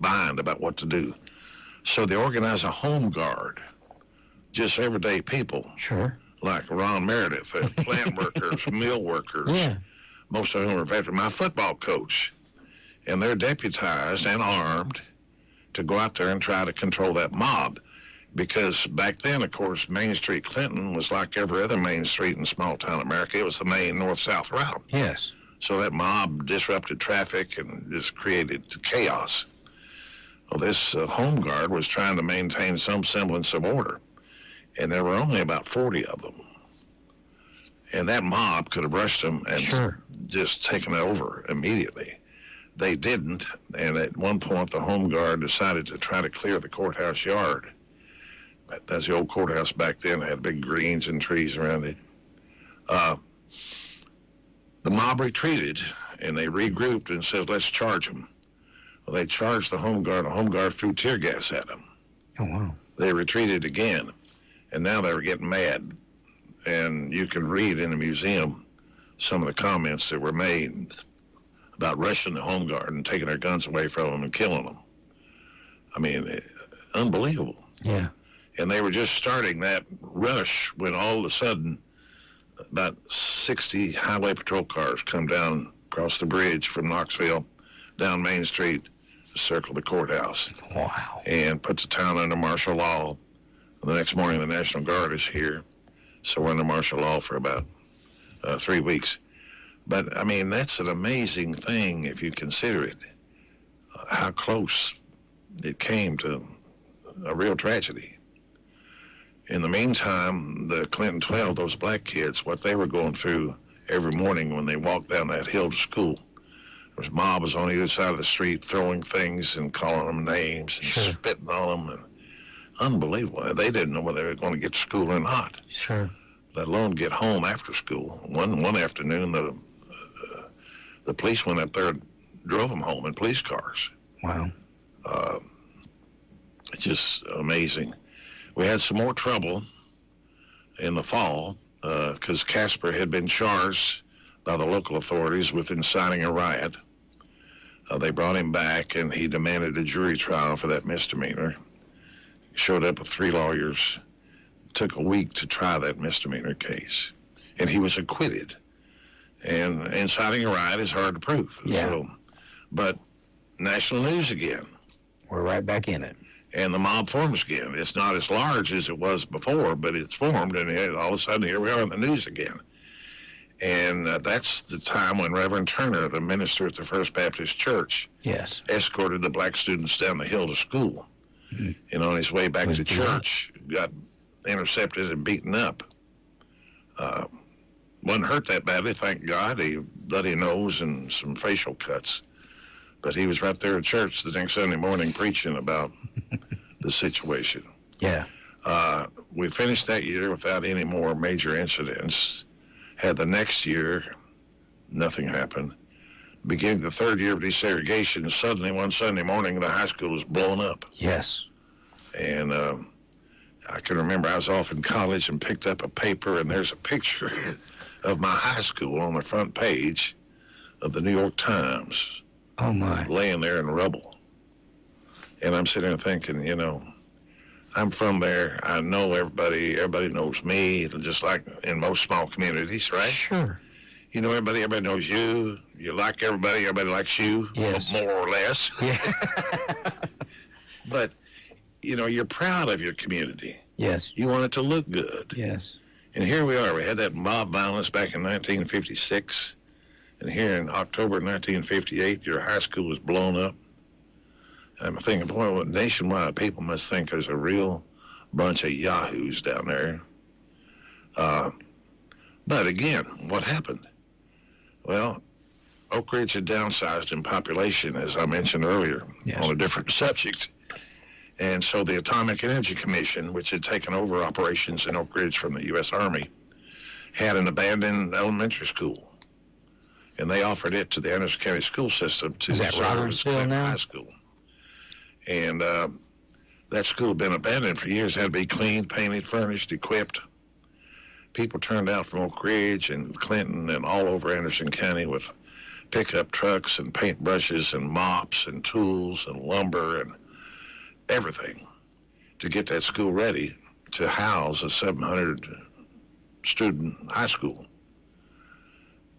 bind about what to do. So they organize a home guard, just everyday people. Sure. Like Ron Meredith, plant workers, mill workers. Yeah. Most of whom are veterans. My football coach. And they're deputized and armed to go out there and try to control that mob. Because back then, of course, Main Street Clinton was like every other main street in small-town America. It was the main north-south route. Yes. So that mob disrupted traffic and just created chaos. Well, this home guard was trying to maintain some semblance of order. And there were only about 40 of them. And that mob could have rushed them and just taken over immediately. They didn't. And at one point, the home guard decided to try to clear the courthouse yard. That's the old courthouse back then. It had big greens and trees around it. The mob retreated, and they regrouped and said, let's charge them. Well, they charged the home guard. The home guard threw tear gas at them. Oh, wow. They retreated again, and now they were getting mad. And you can read in the museum some of the comments that were made about rushing the home guard and taking their guns away from them and killing them. I mean, unbelievable. Yeah. And they were just starting that rush when all of a sudden about 60 highway patrol cars come down across the bridge from Knoxville down Main Street to circle the courthouse. Wow. And put the town under martial law. The next morning, the National Guard is here. So we're under martial law for about 3 weeks. But, I mean, that's an amazing thing if you consider it, how close it came to a real tragedy. In the meantime, the Clinton 12, those black kids, what they were going through every morning when they walked down that hill to school. There was mobs on either side of the street throwing things and calling them names and spitting on them. And unbelievable. They didn't know whether they were going to get to school or not. Sure. Let alone get home after school. One afternoon, the police went up there drove them home in police cars. Wow. It's just amazing. We had some more trouble in the fall because Casper had been charged by the local authorities with inciting a riot. They brought him back, and he demanded a jury trial for that misdemeanor. Showed up with 3 lawyers. Took a week to try that misdemeanor case, and he was acquitted. And inciting a riot is hard to prove. Yeah. So, but national news again. We're right back in it. And the mob forms again. It's not as large as it was before, but it's formed, and all of a sudden here we are in the news again. And that's the time when Reverend Turner, the minister at the First Baptist Church, yes, escorted the black students down the hill to school. Mm-hmm. And on his way back to church, got intercepted and beaten up. Wasn't hurt that badly, thank God. He bloody nose and some facial cuts. But he was right there at church the next Sunday morning preaching about the situation. Yeah. We finished that year without any more major incidents. Had the next year, nothing happened. Beginning the third year of desegregation, suddenly one Sunday morning, the high school was blown up. Yes. And I can remember I was off in college and picked up a paper, and there's a picture of my high school on the front page of the New York Times. Oh, my. Laying there in rubble. And I'm sitting there thinking, I'm from there. I know everybody. Everybody knows me, just like in most small communities, right? Sure. You know everybody. Everybody knows you. You like everybody. Everybody likes you, yes, more or less. Yeah. But, you're proud of your community. Yes. You want it to look good. Yes. And here we are. We had that mob violence back in 1956. And here in October 1958, your high school was blown up. I'm thinking, boy, what nationwide people must think there's a real bunch of yahoos down there. But again, what happened? Well, Oak Ridge had downsized in population, as I mentioned earlier, yes, on a different subject. And so the Atomic Energy Commission, which had taken over operations in Oak Ridge from the U.S. Army, had an abandoned elementary school. And they offered it to the Anderson County school system to serve as high school. And that school had been abandoned for years. Had to be cleaned, painted, furnished, equipped. People turned out from Oak Ridge and Clinton and all over Anderson County with pickup trucks and paintbrushes and mops and tools and lumber and everything to get that school ready to house a 700-student high school.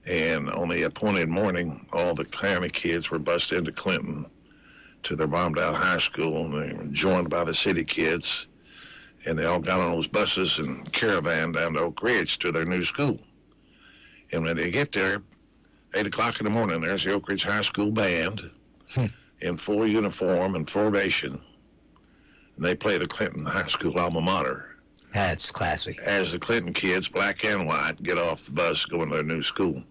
And on the appointed morning, all the county kids were bused into Clinton to their bombed-out high school, and they were joined by the city kids, and they all got on those buses and caravan down to Oak Ridge to their new school. And when they get there, 8 o'clock in the morning, there's the Oak Ridge High School band in full uniform and formation, and they play the Clinton High School alma mater. That's classy. As the Clinton kids, black and white, get off the bus going to their new school,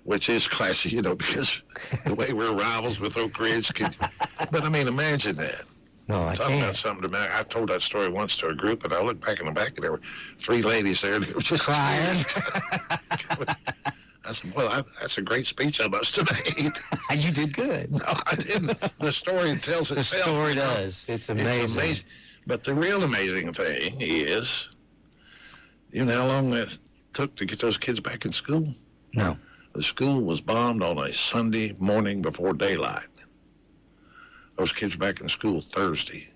which is classy, because the way we're rivals with Oak Ridge. But, imagine that. No, I Talking can't. about something to me. I told that story once to a group, and I looked back in the back, and there were 3 ladies there, and they were just crying. I said, well, that's a great speech I must have made. You did good. No, I didn't. The story tells itself. The story does. It's amazing. It's amazing. But the real amazing thing is, how long it took to get those kids back in school? No. The school was bombed on a Sunday morning before daylight. Those kids were back in school Thursday.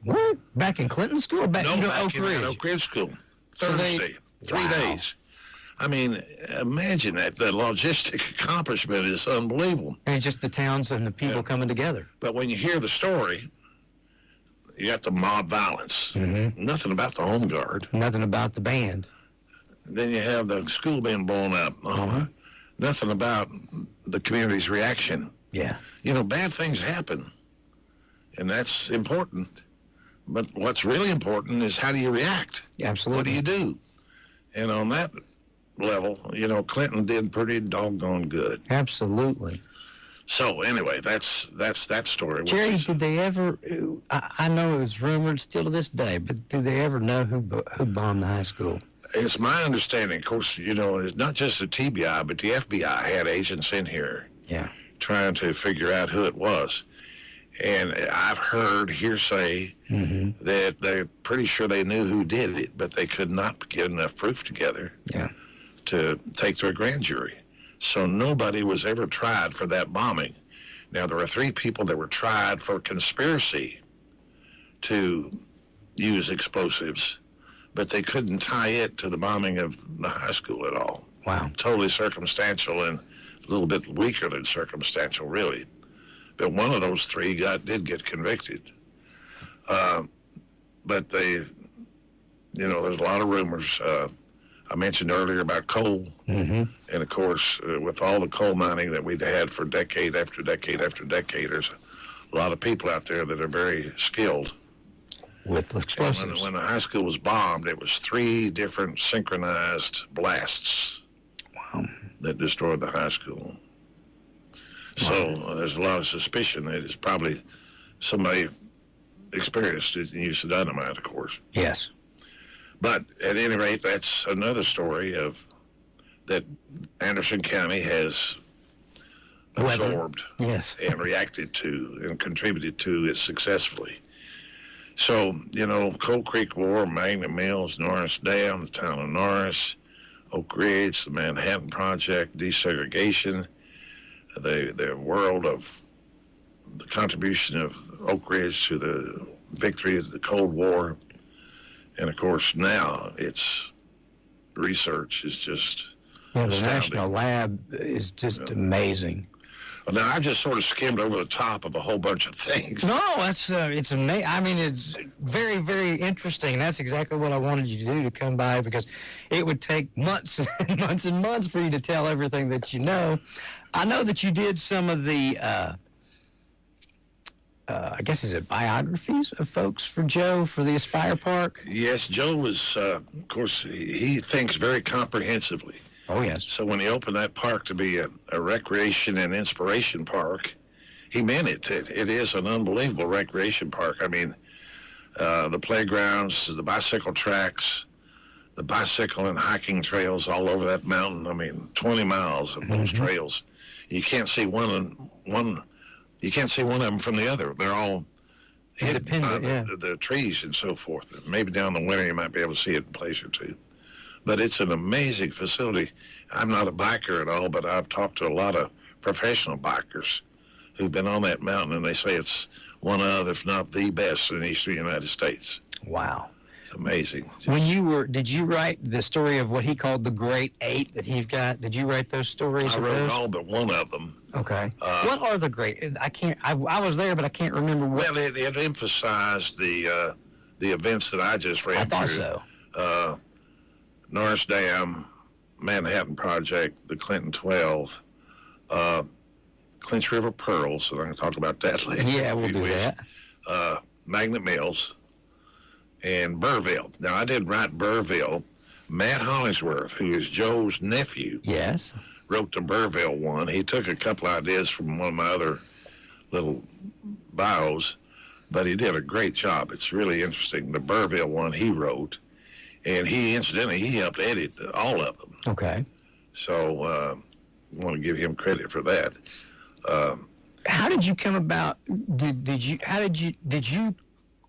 What? Back in Clinton school? Back in Oak Ridge? Oak Ridge school. Thursday. 3 days. Imagine that. The logistic accomplishment is unbelievable. And just the towns and the people coming together. But when you hear the story, you got the mob violence. Mm-hmm. Nothing about the home guard. Nothing about the band. Then you have the school being blown up. Nothing about the community's reaction. Yeah. Bad things happen, and that's important. But what's really important is how do you react? Absolutely. What do you do? And on that level, Clinton did pretty doggone good. Absolutely. So anyway, that's that story. Jerry, did they ever? I know it was rumored still to this day, but did they ever know who bombed the high school? It's my understanding, of course, it's not just the TBI, but the FBI had agents in here. Yeah. trying to figure out who it was. And I've heard hearsay that they're pretty sure they knew who did it, but they could not get enough proof together to take to a grand jury. So nobody was ever tried for that bombing. Now, there were 3 people that were tried for conspiracy to use explosives, but they couldn't tie it to the bombing of the high school at all. Wow. Totally circumstantial and a little bit weaker than circumstantial, really. But one of those 3 did get convicted. But there's a lot of rumors. I mentioned earlier about coal. And of course, with all the coal mining that we'd had for decade after decade after decade, there's a lot of people out there that are very skilled with explosives. When the high school was bombed, it was 3 different synchronized blasts that destroyed the high school. So there's a lot of suspicion that it's probably somebody experienced it and used dynamite, of course. Yes. But at any rate, that's another story that Anderson County has absorbed and reacted to and contributed to it successfully. So, Coal Creek War, Magna Mills, Norris Dam, the town of Norris, Oak Ridge, the Manhattan Project, desegregation, the world of the contribution of Oak Ridge to the victory of the Cold War. And of course, now its research is just the astounding. National Lab is just amazing. Well, now, I just sort of skimmed over the top of a whole bunch of things. No, it's amazing. I mean, it's very, very interesting. That's exactly what I wanted you to do, to come by, because it would take months and months and months for you to tell everything that you know. I know that you did some of the, I guess, is it biographies of folks for Joe for the Aspire Park? Yes, Joe was, of course, he thinks very comprehensively. Oh, yes. So when he opened that park to be a recreation and inspiration park, he meant it. It is an unbelievable recreation park. I mean, the playgrounds, the bicycle tracks, the bicycle and hiking trails all over that mountain. I mean, 20 miles of those trails. You can't see one. You can't see one of them from the other. They're all hidden by the trees and so forth. Maybe down the winter you might be able to see it in a place or two. But it's an amazing facility. I'm not a biker at all, but I've talked to a lot of professional bikers who've been on that mountain, and they say it's one of, if not the best in the eastern United States. Wow. It's amazing. Did you write the story of what he called the Great 8 that he's got? Did you write those stories? I wrote all but one of them. Okay. What are the Great? I was there, but I can't remember what. Well, it emphasized the events that I just read through. I thought so. Norris Dam, Manhattan Project, the Clinton 12, Clinch River Pearls, and I'm going to talk about that later. Yeah, we'll do that. Magnet Mills, and Burrville. Now, I didn't write Burrville. Matt Hollingsworth, who is Joe's nephew, wrote the Burrville one. He took a couple ideas from one of my other little bios, but he did a great job. It's really interesting. The Burrville one he wrote. And he helped edit all of them. Okay. So I want to give him credit for that. How did you come about? Did you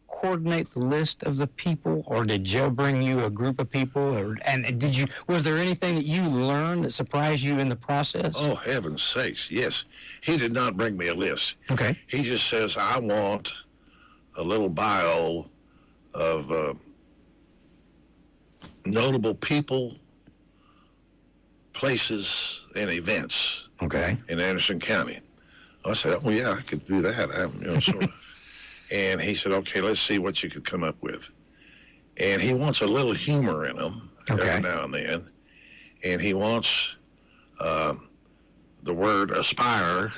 coordinate the list of the people, or did Joe bring you a group of people? Was there anything that you learned that surprised you in the process? Oh, heaven's sakes, yes. He did not bring me a list. Okay. He just says, I want a little bio of notable people, places, and events in Anderson County. I said, oh, yeah, I could do that. Sort of. And he said, okay, let's see what you could come up with. And he wants a little humor in them every now and then. And he wants the word aspire.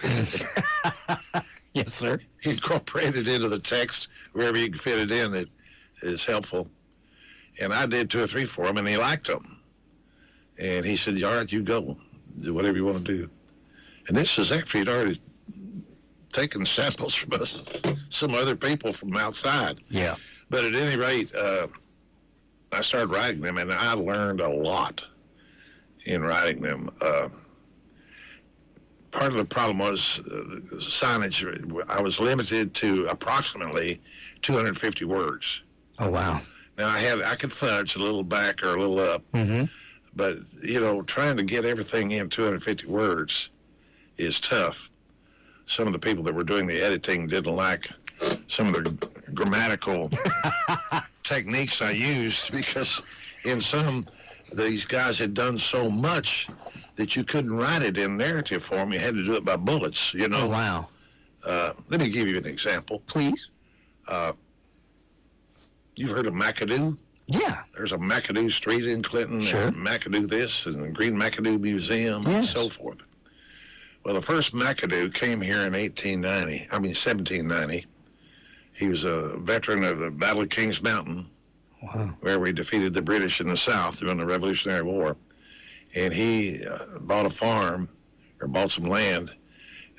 Yes, sir. Incorporated into the text wherever you can fit it in. It is helpful. And I did 2 or 3 for him, and he liked them. And he said, all right, you go. Do whatever you want to do. And this is after he'd already taken samples from some other people from outside. Yeah. But at any rate, I started writing them, and I learned a lot in writing them. part of the problem was signage. I was limited to approximately 250 words. Oh, wow. Now, I could fudge a little back or a little up, but, trying to get everything in 250 words is tough. Some of the people that were doing the editing didn't like some of the grammatical techniques I used, because in some, these guys had done so much that you couldn't write it in narrative form. You had to do it by bullets, Oh, wow. Let me give you an example. Please. You've heard of McAdoo? Yeah. There's a McAdoo Street in Clinton, Sure. and McAdoo this, and the Green McAdoo Museum, and so forth. Well, the first McAdoo came here in 1790. He was a veteran of the Battle of Kings Mountain, where we defeated the British in the South during the Revolutionary War. And he bought a farm, or bought some land,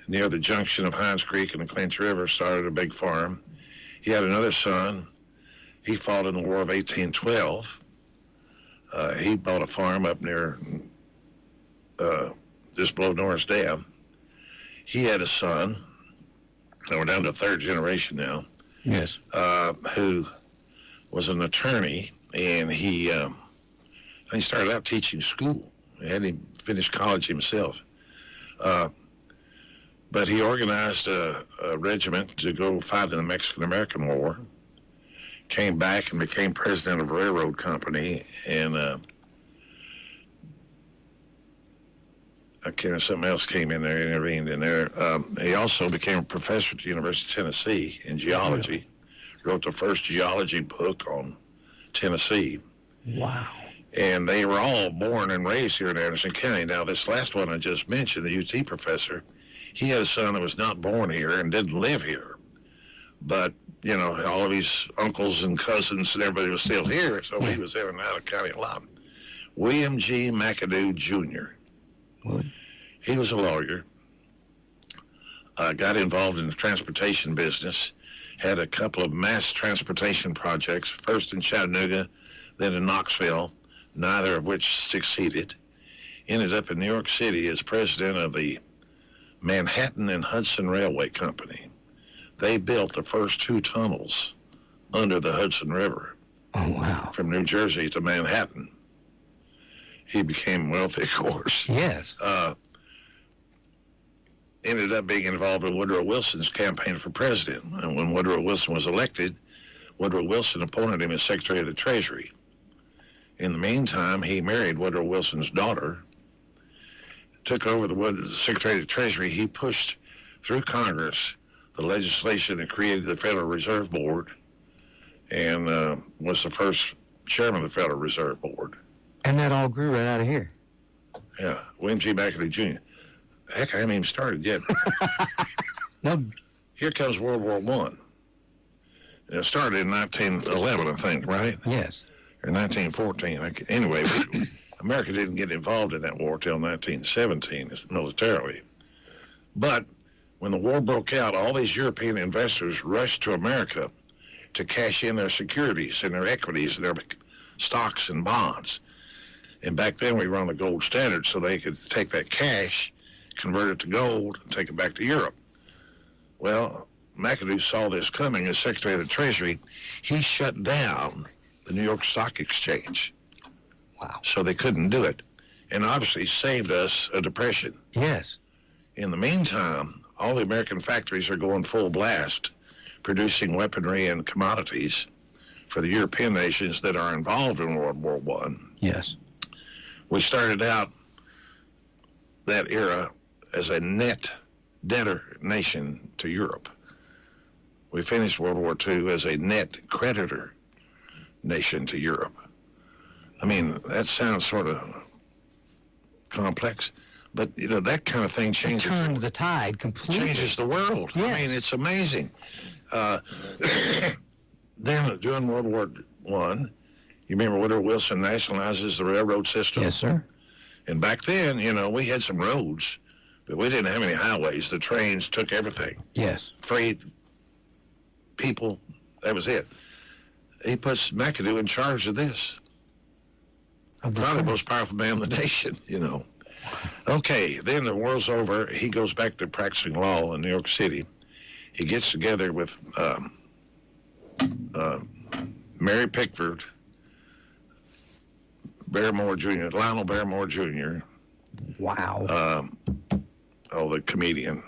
near the junction of Hines Creek and the Clinch River, started a big farm. He had another son. He fought in the War of 1812. He bought a farm up near just below Norris Dam. He had a son, and we're down to third generation now. Yes. Who was an attorney, and he started out teaching school. He hadn't finished college himself. But he organized a regiment to go fight in the Mexican-American War, came back and became president of a railroad company, and something else came in there, intervened in there. He also became a professor at the University of Tennessee in geology, wrote the first geology book on Tennessee. Wow. And they were all born and raised here in Anderson County. Now, this last one I just mentioned, the UT professor, he had a son that was not born here and didn't live here. But, all of his uncles and cousins and everybody was still here, so he was in and out of county a lot. William G. McAdoo, Jr. What? He was a lawyer, got involved in the transportation business, had a couple of mass transportation projects, first in Chattanooga, then in Knoxville, neither of which succeeded. Ended up in New York City as president of the Manhattan and Hudson Railway Company. They built the first 2 tunnels under the Hudson River. Oh, wow. From New Jersey to Manhattan. He became wealthy, of course. Yes. Ended up being involved in Woodrow Wilson's campaign for president. And when Woodrow Wilson was elected, Woodrow Wilson appointed him as Secretary of the Treasury. In the meantime, he married Woodrow Wilson's daughter, took over the Secretary of the Treasury. He pushed through Congress the legislation that created the Federal Reserve Board, and was the first chairman of the Federal Reserve Board. And that all grew right out of here. Yeah, William G. McAdoo Jr. Heck, I haven't even started yet. No. Here comes World War I. It started in 1911, I think, right? Yes. Or 1914. Anyway, America didn't get involved in that war till 1917 militarily. But when the war broke out, all these European investors rushed to America to cash in their securities and their equities and their stocks and bonds. And back then we were on the gold standard, so they could take that cash, convert it to gold, and take it back to Europe. Well, McAdoo saw this coming as Secretary of the Treasury. He shut down the New York Stock Exchange. Wow. So they couldn't do it. And obviously saved us a depression. Yes. In the meantime, all the American factories are going full blast, producing weaponry and commodities for the European nations that are involved in World War I. Yes. We started out that era as a net debtor nation to Europe. We finished World War II as a net creditor nation to Europe. I mean, that sounds sort of complex, but that kind of thing changes. It turned the tide completely. Changes the world. Yes. I mean, it's amazing. Then during World War I, you remember Woodrow Wilson nationalizes the railroad system? Yes, sir. And back then, we had some roads, but we didn't have any highways. The trains took everything. Yes. Freight, people, that was it. He puts McAdoo in charge of this. Probably the most powerful man in the nation, Okay, then the war's over. He goes back to practicing law in New York City. He gets together with Mary Pickford, Barrymore Jr., Lionel Barrymore Jr. Wow. The comedian.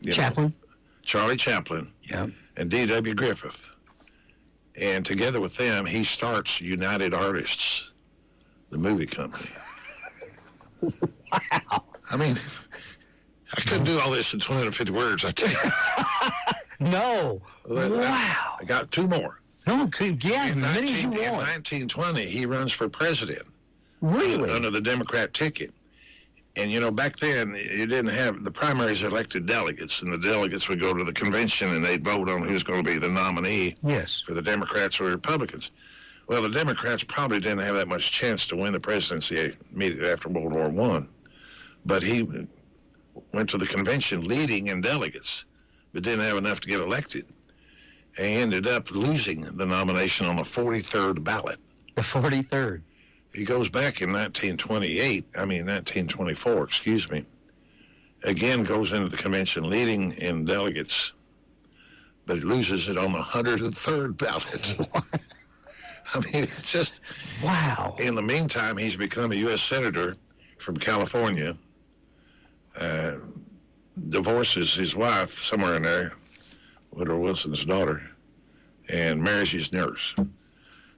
Chaplin? Charlie Chaplin. Yeah. And D.W. Griffith. And together with them, he starts United Artists, the movie company. Wow. I mean, I couldn't do all this in 250 words, I tell you. No. Wow. I got two more. No, yeah, In many as you 1920, he runs for president. Really? Under the Democrat ticket. And, back then, you didn't have, the primaries elected delegates, and the delegates would go to the convention and they'd vote on who's going to be the nominee for the Democrats or Republicans. Well, the Democrats probably didn't have that much chance to win the presidency immediately after World War I. But he went to the convention leading in delegates, but didn't have enough to get elected. And he ended up losing the nomination on the 43rd ballot. The 43rd. He goes back in 1924, excuse me. Again goes into the convention leading in delegates, but he loses it on the 103rd ballot. I mean, it's just... Wow. In the meantime, he's become a U.S. Senator from California, divorces his wife somewhere in there, Woodrow Wilson's daughter, and marries his nurse.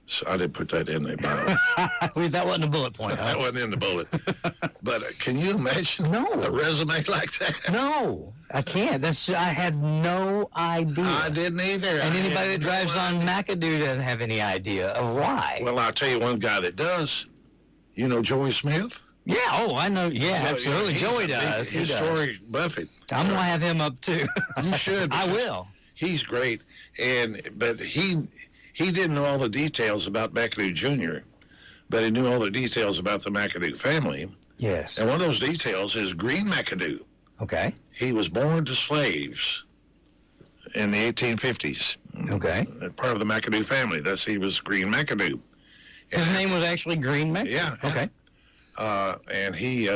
So I didn't put that in there. That wasn't a bullet point. That wasn't in the bullet. But can you imagine a resume like that? No, I can't. I had no idea. I didn't either. And anybody that drives on McAdoo doesn't have any idea of why. Well, I'll tell you one guy that does. You know Joey Smith? Yeah, I know. Yeah, absolutely. Joey does. He historic Buffett. I'm going to have him up, too. You should. I will. He's great. But he didn't know all the details about McAdoo Jr., but he knew all the details about the McAdoo family. Yes. And one of those details is Green McAdoo. Okay. He was born to slaves in the 1850s. Okay. Part of the McAdoo family. He was Green McAdoo. His name was actually Green McAdoo? Yeah. Okay. And he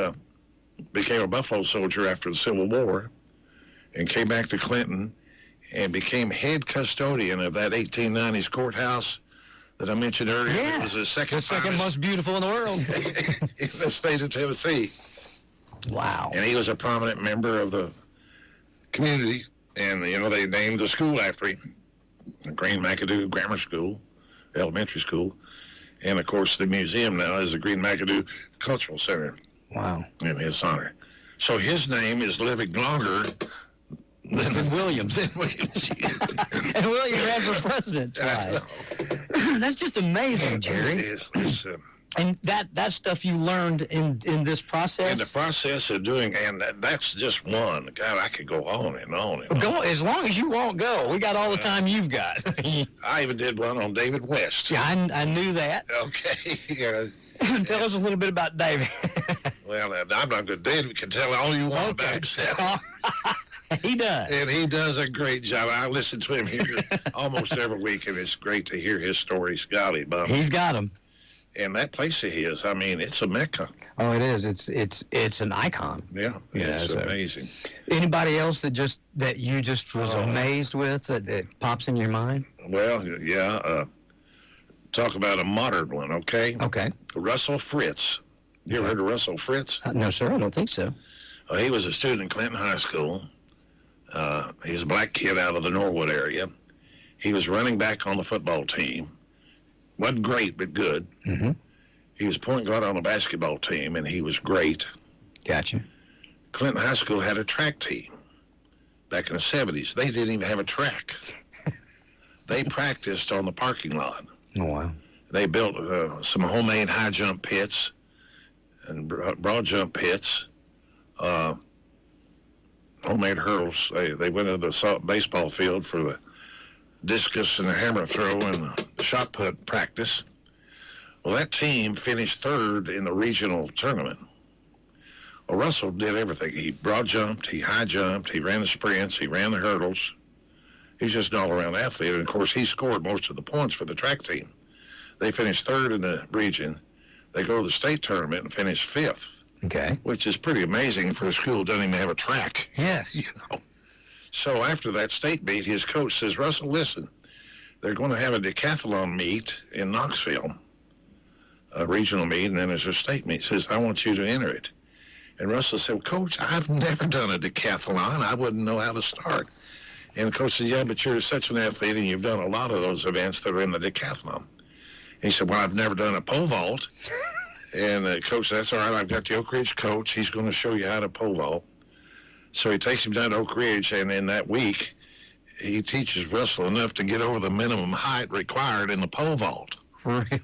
became a Buffalo soldier after the Civil War and came back to Clinton and became head custodian of that 1890s courthouse that I mentioned earlier. Yeah. It was the second most beautiful in the world. in the state of Tennessee. Wow. And he was a prominent member of the community. And, they named the school after him, Green McAdoo Grammar School, elementary school. And, of course, the museum now is the Green McAdoo Cultural Center. Wow. In his honor. So his name is living longer than Williams. And William ran for president twice. That's just amazing, Jerry. And that stuff you learned in this process? In the process of doing, and that's just one. God, I could go on and on and on. Go as long as you won't go. We got all the time you've got. I even did one on David WYSH. Yeah, I knew that. Okay. Tell us a little bit about David. Well, I'm not going to. David can tell all you want about himself. He does. And he does a great job. I listen to him here almost every week, and it's great to hear his stories. Golly, Bob. He's got them. And that place of his, I mean, it's a mecca. Oh, it is. It's an icon. Yeah, it's amazing. Anybody else that you just was amazed with that pops in your mind? Well, yeah. Talk about a modern one, okay? Okay. Russell Fritz. You ever heard of Russell Fritz? No, sir. I don't think so. He was a student in Clinton High School. He was a black kid out of the Norwood area. He was running back on the football team. Wasn't great, but good. Mm-hmm. He was point guard on a basketball team, and he was great. Gotcha. Clinton High School had a track team back in the 70s. They didn't even have a track. They practiced on the parking lot. Oh, wow. They built some homemade high jump pits and broad jump pits, homemade hurdles. They went to the baseball field for the discus and the hammer throw and the shot put practice. Well, that team finished third in the regional tournament. Well, Russell did everything. He broad jumped, he high jumped, he ran the sprints, he ran the hurdles. He's just an all-around athlete, and of course he scored most of the points for the track team. They finished third in the region. They go to the state tournament and finish 5th. Okay. Which is pretty amazing for a school that doesn't even have a track. Yes. You know. So after that state meet, his coach says, Russell, listen, they're going to have a decathlon meet in Knoxville, a regional meet, and then there's a state meet. He says, I want you to enter it. And Russell said, Coach, I've never done a decathlon. I wouldn't know how to start. And the coach said, yeah, but you're such an athlete, and you've done a lot of those events that are in the decathlon. And he said, well, I've never done a pole vault. And the coach said, that's all right, I've got the Oak Ridge coach. He's going to show you how to pole vault. So he takes him down to Oak Ridge, and in that week, he teaches Russell enough to get over the minimum height required in the pole vault. Really?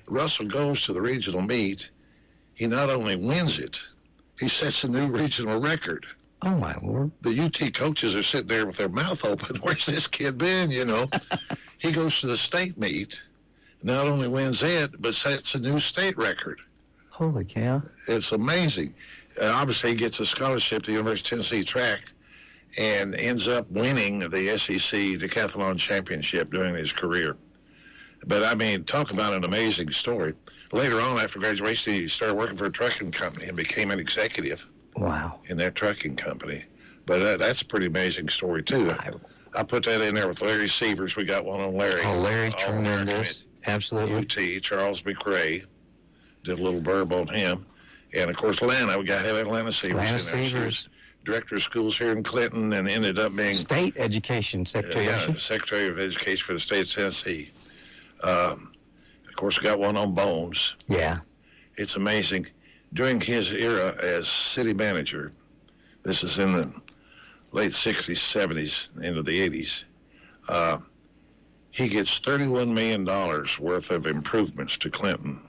Russell goes to the regional meet. He not only wins it, he sets a new regional record. Oh, my Lord. The UT coaches are sitting there with their mouth open. Where's this kid been, you know? He goes to the state meet, not only wins it, but sets a new state record. Holy cow. It's amazing. Obviously, he gets a scholarship to the University of Tennessee track and ends up winning the SEC Decathlon Championship during his career. But, I mean, talk about an amazing story. Later on, after graduation, he started working for a trucking company and became an executive. Wow. In that trucking company. But that's a pretty amazing story, too. I put that in there with Larry Sievers. We got one on Larry. Oh, Larry, tremendous. Absolutely. UT, Charles McRae. Did a little verb on him. And, of course, Atlanta. We got to have Atlanta Sievers. Atlanta Sievers. Director of schools here in Clinton and ended up being... State Education Secretary. Secretary of Education for the state of Tennessee. Of course, we got one on Bones. Yeah. It's amazing. During his era as city manager, this is in the late 60s, 70s, into the 80s, he gets $31 million worth of improvements to Clinton.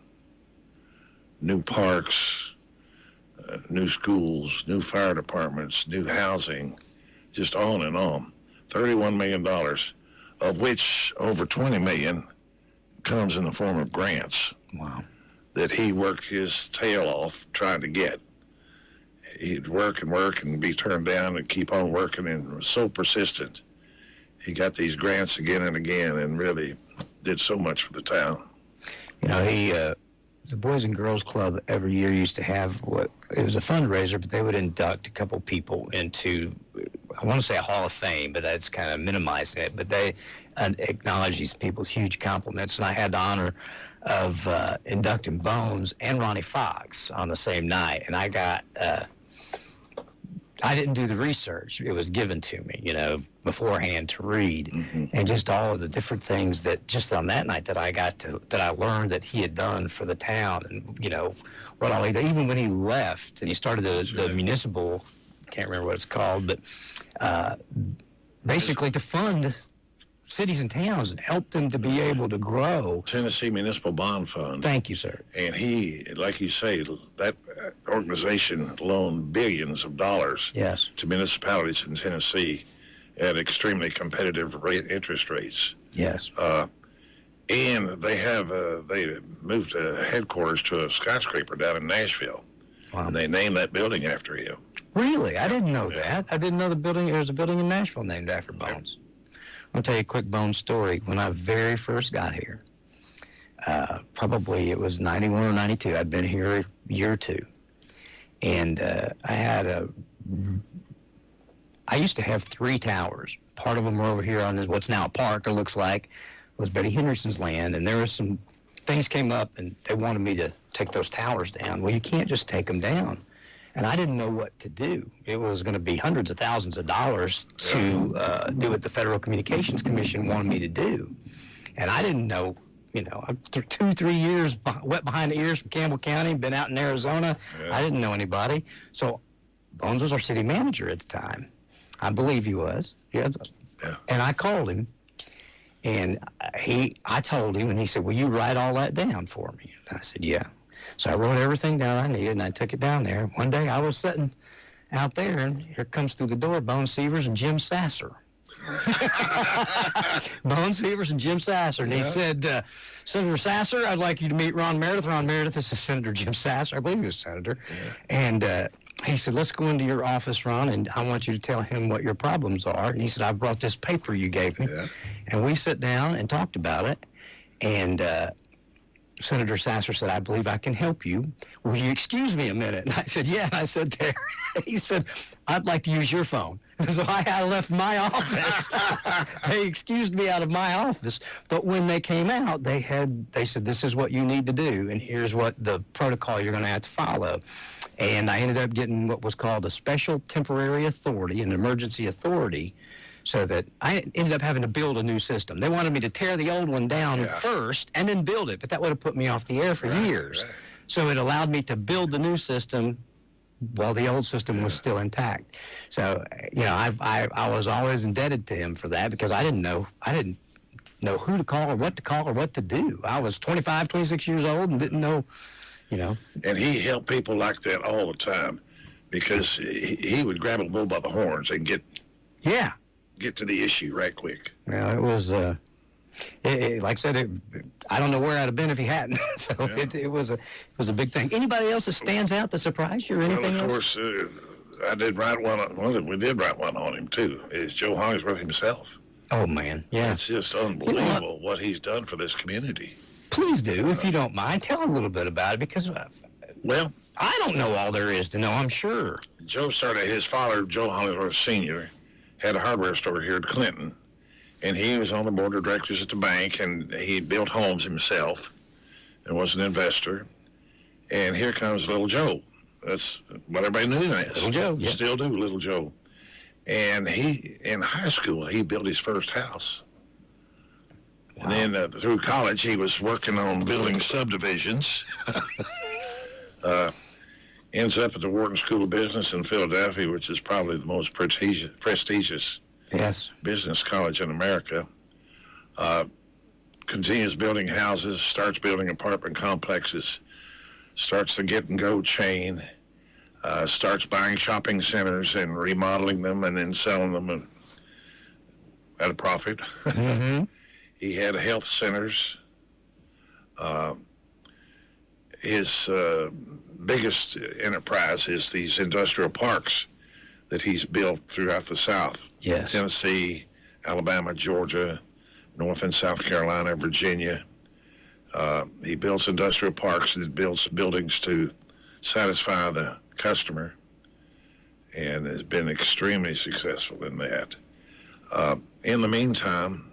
New parks, new schools, new fire departments, new housing, just on and on. $31 million, of which over $20 million comes in the form of grants. Wow. That he worked his tail off trying to get. He'd work and be turned down and keep on working and was so persistent. He got these grants again and again and really did so much for the town. You know, the Boys and Girls Club every year used to have it was a fundraiser, but they would induct a couple people into, I want to say a Hall of Fame, but that's kind of minimizing it. But they acknowledge these people's huge compliments, and I had the honor of inducting Bones and Ronnie Fox on the same night, and I got I didn't do the research. It was given to me, you know, beforehand to read, and just all of the different things that just on that night that I learned that he had done for the town, and you know what all he did. Even when he left and he started the municipal, can't remember what it's called, but basically to fund cities and towns and help them to be able to grow. Tennessee Municipal Bond Fund. Thank you, sir. And he, like you say, that organization loaned billions of dollars to municipalities in Tennessee at extremely competitive interest rates. Yes. And they moved headquarters to a skyscraper down in Nashville. Wow. And they named that building after him. Really? I didn't know that. I didn't know there was a building in Nashville named after Bones. I'll tell you a quick Bones story. When I very first got here, probably it was 91 or 92. I'd been here a year or two. And I used to have 3 towers. Part of them were over here on what's now a park, it looks like, was Betty Henderson's land. And there was some things came up, and they wanted me to take those towers down. Well, you can't just take them down. And I didn't know what to do. It was going to be hundreds of thousands of dollars to do what the Federal Communications Commission wanted me to do. And I didn't know, you know, 2-3 years wet behind the ears from Campbell County, been out in Arizona. I didn't know anybody. So Bones was our city manager at the time. I believe he was. Yeah. And I called him. And I told him, and he said, will you write all that down for me? And I said, yeah. So I wrote everything down I needed, and I took it down there. One day I was sitting out there, and here comes through the door Bones Sievers and Jim Sasser. Bones Sievers and Jim Sasser. And he said, Senator Sasser, I'd like you to meet Ron Meredith. Ron Meredith is Senator Jim Sasser. I believe he was senator. And he said, let's go into your office, Ron, and I want you to tell him what your problems are. And he said, I brought this paper you gave me. And we sat down and talked about it. And Senator Sasser said, I believe I can help you. Will you excuse me a minute? And I said, yeah. And I said, there. He said, I'd like to use your phone. So I left my office. They excused me out of my office. But when they came out, they said, this is what you need to do, and here's what the protocol you're going to have to follow. And I ended up getting what was called a special temporary authority, an emergency authority, so that I ended up having to build a new system. They wanted me to tear the old one down first and then build it, but that would have put me off the air for years. Right. So it allowed me to build the new system while the old system was still intact. So, I was always indebted to him for that, because I didn't know who to call or what to do. I was 25, 26 years old and didn't know, And he helped people like that all the time, because he would grab a bull by the horns and get to the issue right quick. Well, it was, like I said, I don't know where I'd have been if he hadn't. So it was a big thing. Anybody else that stands out that surprised you or anything else? Well, of course, I did write one. We did write one on him too. Is Joe Hollingsworth himself? Oh man, yeah. It's just unbelievable what he's done for this community. Please do, if you don't mind, tell a little bit about it, because I don't know all there is to know, I'm sure. Joe started. His father, Joe Hollingsworth Sr., had a hardware store here at Clinton, and he was on the board of directors at the bank, and he built homes himself and was an investor. And here comes Little Joe. That's what everybody knew him as. Little Joe, yeah. Still do, Little Joe. And he, in high school, he built his first house. Wow. And then through college, he was working on building subdivisions. Ends up at the Wharton School of Business in Philadelphia, which is probably the most prestigious business college in America. Continues building houses, starts building apartment complexes, starts the Get and Go chain, starts buying shopping centers and remodeling them and then selling them at a profit. Mm-hmm. He had health centers. His biggest enterprise is these industrial parks that he's built throughout the South. Yes. Tennessee, Alabama, Georgia, North and South Carolina, Virginia. He builds industrial parks and builds buildings to satisfy the customer, and has been extremely successful in that. In the meantime,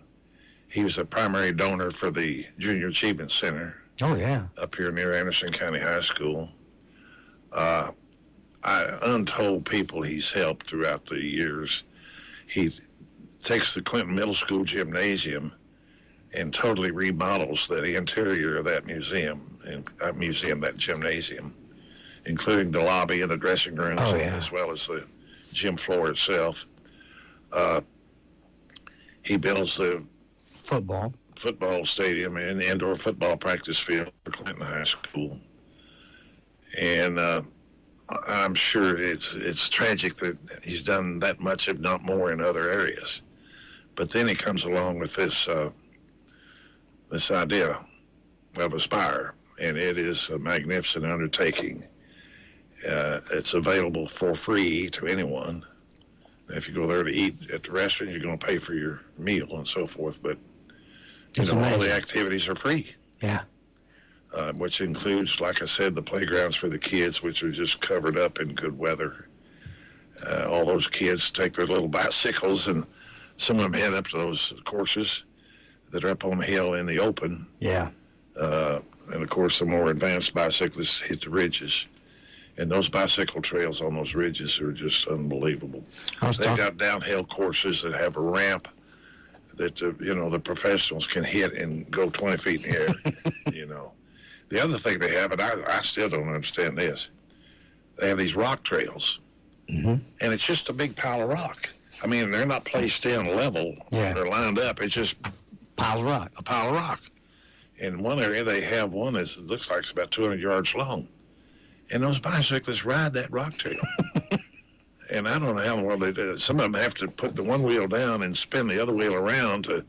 he was a primary donor for the Junior Achievement Center. Oh, yeah. Up here near Anderson County High School. Untold people he's helped throughout the years. He takes the Clinton Middle School gymnasium and totally remodels the interior of that that gymnasium, including the lobby and the dressing rooms, as well as the gym floor itself. He builds the football stadium and indoor football practice field for Clinton High School. And I'm sure it's tragic that he's done that much, if not more, in other areas. But then he comes along with this idea of Aspire, and it is a magnificent undertaking. It's available for free to anyone. If you go there to eat at the restaurant, you're going to pay for your meal and so forth, but all the activities are free. Yeah. Which includes, like I said, the playgrounds for the kids, which are just covered up in good weather. All those kids take their little bicycles, and some of them head up to those courses that are up on the hill in the open. Yeah. And, of course, the more advanced bicyclists hit the ridges. And those bicycle trails on those ridges are just unbelievable. They've got downhill courses that have a ramp that, the professionals can hit and go 20 feet in the air, The other thing they have, and I still don't understand this, they have these rock trails, and it's just a big pile of rock. I mean, they're not placed in level. Yeah. They're lined up. It's just a pile of rock. In one area, they have one that looks like it's about 200 yards long. And those bicyclists ride that rock trail. And I don't know how in the world they do it. Some of them have to put the one wheel down and spin the other wheel around to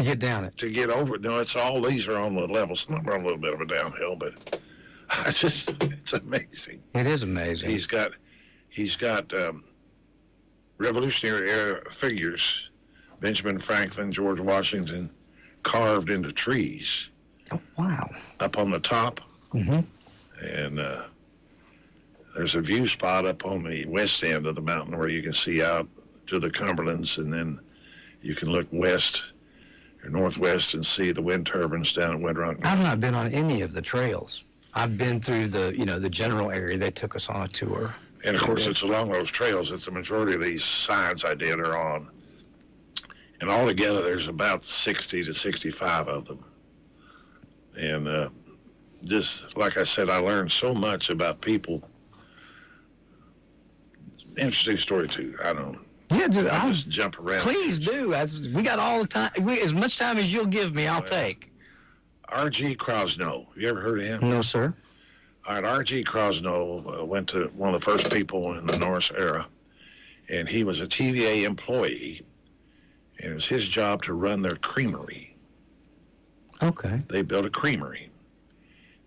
get down it. To get over it. No, these are on the level. Some of them are on a little bit of a downhill, but it's amazing. It is amazing. He's got Revolutionary era figures, Benjamin Franklin, George Washington, carved into trees Oh, wow. Up on the top. Mm-hmm. And there's a view spot up on the west end of the mountain where you can see out to the Cumberlands, and then you can look west or northwest and see the wind turbines down at Windrock. I've not been on any of the trails. I've been through the general area. They took us on a tour. And of course, it's along those trails that the majority of these signs I did are on. And altogether, there's about 60 to 65 of them. And just like I said, I learned so much about people. Interesting story too. I don't know. Yeah, dude, I'll just jump around. Please do. We got all the time. As much time as you'll give me, I'll take. R.G. Krosno. You ever heard of him? No, sir. All right, R.G. Krosno went to one of the first people in the Norris era, and he was a TVA employee, and it was his job to run their creamery. Okay. They built a creamery,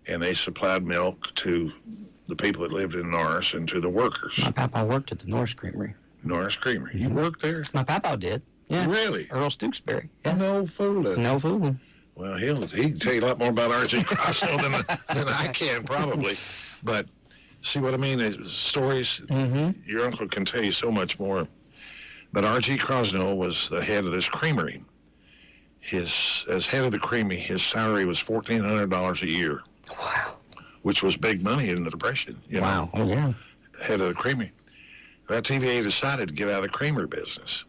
and they supplied milk to the people that lived in Norris and to the workers. My papa worked at the Norris Creamery. Norris Creamery. You worked there? My papa did. Yeah. Really? Earl Stooksbury. Yeah. No fooling. No fooling. Well, he can tell you a lot more about R.G. Krosno than I can, probably. But see what I mean? Stories, your uncle can tell you so much more. But R.G. Krosno was the head of this creamery. As head of the creamery, his salary was $1,400 a year. Wow. Which was big money in the Depression. Wow. Oh, yeah. Head of the creamery. That TVA decided to get out of the creamery business.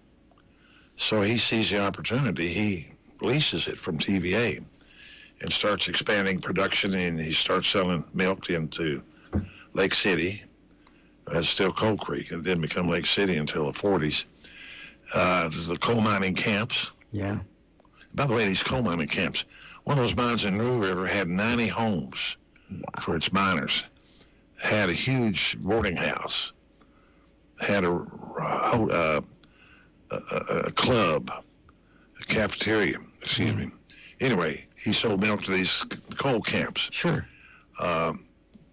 So he sees the opportunity. He leases it from TVA and starts expanding production, and he starts selling milk into Lake City. That's still Coal Creek. It didn't become Lake City until the 40s. The coal mining camps. Yeah. By the way, these coal mining camps, one of those mines in New River had 90 homes for its miners, had a huge boarding house, had a club, a cafeteria, excuse me. Anyway, he sold milk to these coal camps. Sure. And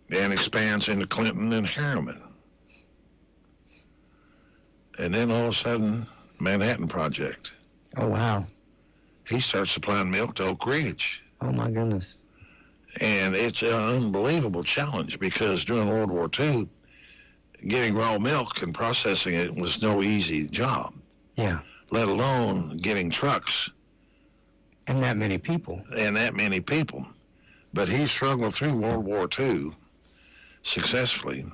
expands into Clinton and Harriman. And then all of a sudden, Manhattan Project. Oh, wow. He starts supplying milk to Oak Ridge. Oh, my goodness. And it's an unbelievable challenge because during World War II, getting raw milk and processing it was no easy job. Yeah. Let alone getting trucks. And that many people. But he struggled through World War II successfully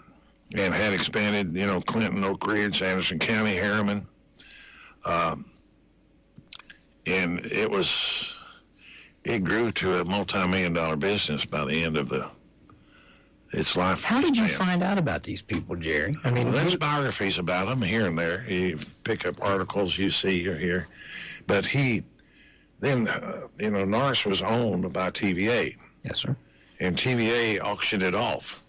and had expanded, Clinton, Oak Ridge, Anderson County, Harriman. And it grew to a multi-million-dollar business by the end of its life. How did you find out about these people, Jerry? I mean, there's biographies about them here and there. You pick up articles you see or hear. But Norris was owned by TVA. Yes, sir. And TVA auctioned it off.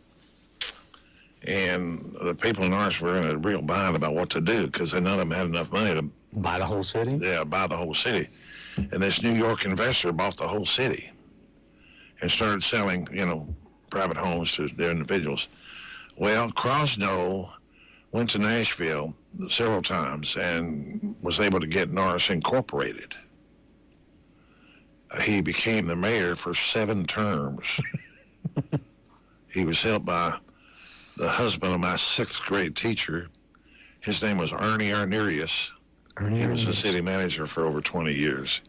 And the people in Norris were in a real bind about what to do because none of them had enough money to buy the whole city? Yeah, buy the whole city. And this New York investor bought the whole city and started selling, private homes to the individuals. Well, Krosno went to Nashville several times and was able to get Norris Incorporated. He became the mayor for 7 terms. He was helped by the husband of my 6th grade teacher. His name was Ernie Arnerius. He was the city manager for over 20 years.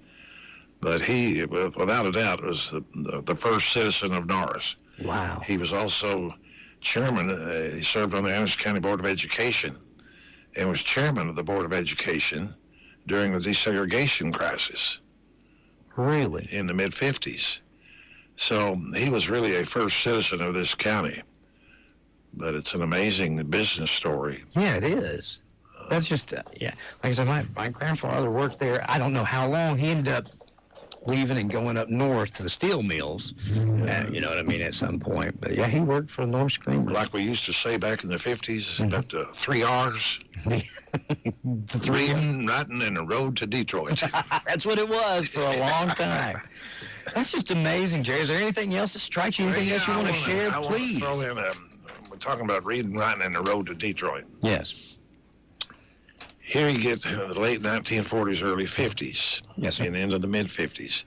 But he, without a doubt, was the first citizen of Norris. Wow. He was also chairman. He served on the Anderson County Board of Education and was chairman of the Board of Education during the desegregation crisis. Really? In the mid-50s. So he was really a first citizen of this county. But it's an amazing business story. Yeah, it is. That's just, like I said, my grandfather worked there. I don't know how long. He ended up leaving and going up north to the steel mills. You know what I mean, at some point. But yeah, he worked for the Norris Creamery. Like we used to say back in the 50s, about 3 R's. Reading, writing, and the road to Detroit. That's what it was for a long time. That's just amazing, Jerry. Is there anything else that strikes you? Anything else you want to share? Please. We're talking about reading, writing, and the road to Detroit. Yes. Here you get the late 1940s, early 50s. Yes, sir. And into the mid-50s.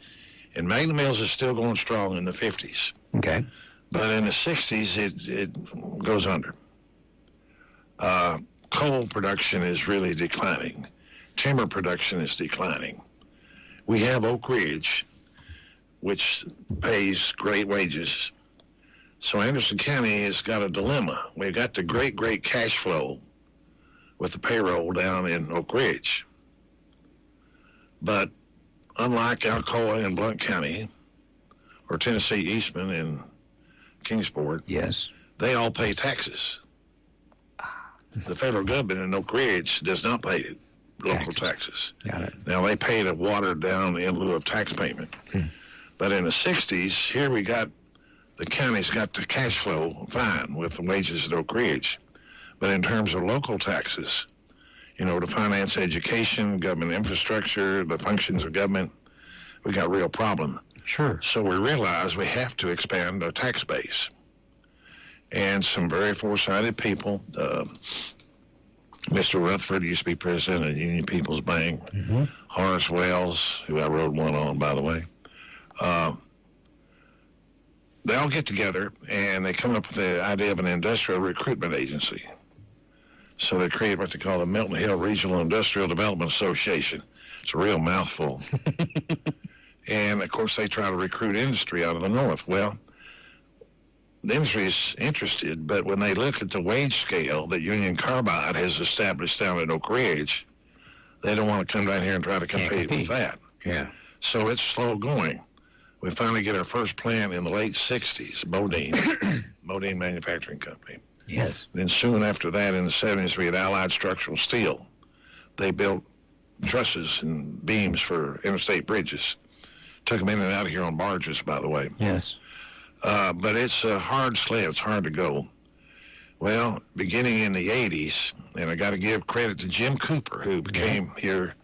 And Magna Mills is still going strong in the 50s. Okay. But in the 60s, it goes under. Coal production is really declining. Timber production is declining. We have Oak Ridge, which pays great wages. So Anderson County has got a dilemma. We've got the great cash flow with the payroll down in Oak Ridge. But unlike Alcoa in Blount County or Tennessee Eastman in Kingsport, yes, they all pay taxes. The federal government in Oak Ridge does not pay local taxes. Got it. Now, they paid a watered down in lieu of tax payment. But in the 60s, here we got, the county's got the cash flow fine with the wages at Oak Ridge. But in terms of local taxes, you know, to finance education, government infrastructure, the functions of government, we got a real problem. Sure. So we realize we have to expand our tax base. And some very foresighted people, Mr. Rutherford used to be president of Union People's Bank, Horace Wells, who I rode one on, by the way, they all get together and they come up with the idea of an industrial recruitment agency. So they create what they call the Milton Hill Regional Industrial Development Association. It's a real mouthful. And, of course, they try to recruit industry out of the north. Well, the industry is interested, but when they look at the wage scale that Union Carbide has established down at Oak Ridge, they don't want to come down here and try to compete with that. Yeah. So it's slow going. We finally get our first plant in the late 60s, Modine Manufacturing Company. Yes. Then soon after that, in the 70s, we had Allied Structural Steel. They built trusses and beams for interstate bridges. Took them in and out of here on barges, by the way. Yes. But it's a hard sled. It's hard to go. Well, beginning in the 80s, and I got to give credit to Jim Cooper, who became here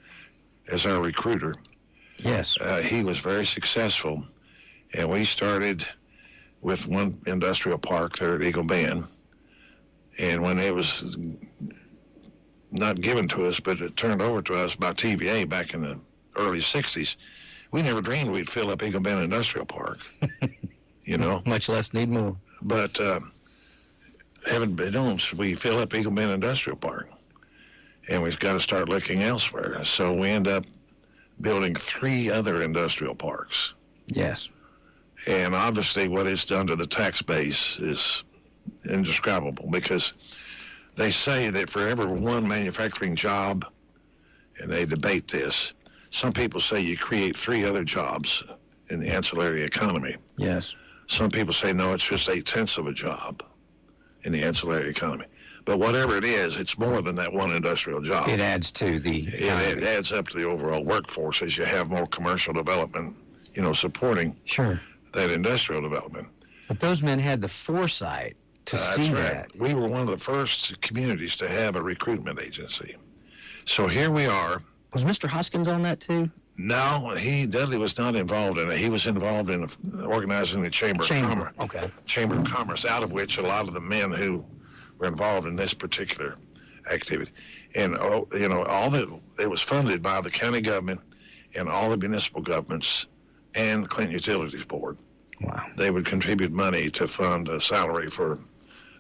as our recruiter. Yes. He was very successful, and we started with one industrial park there at Eagle Bend. And when it was not given to us, but it turned over to us by TVA back in the early 60s, we never dreamed we'd fill up Eagle Bend Industrial Park. You know, much less need more. But heaven knows, we fill up Eagle Bend Industrial Park, and we've got to start looking elsewhere. So we end up building 3 other industrial parks. Yes. And obviously, what it's done to the tax base is indescribable, because they say that for every one manufacturing job, and they debate this, some people say you create 3 other jobs in the ancillary economy. Yes. Some people say, no, it's just 8/10 of a job in the ancillary economy. But whatever it is, it's more than that one industrial job. It adds to the economy. It adds up to the overall workforce as you have more commercial development, you know, supporting that industrial development. But those men had the foresight to see that. We were one of the first communities to have a recruitment agency. So here we are. Was Mr. Hoskins on that too? No, Dudley was not involved in it. He was involved in organizing the Chamber of Commerce. Okay. Chamber of Commerce, out of which a lot of the men who were involved in this particular activity. And, you know, it was funded by the county government and all the municipal governments and Clinton Utilities Board. Wow. They would contribute money to fund a salary for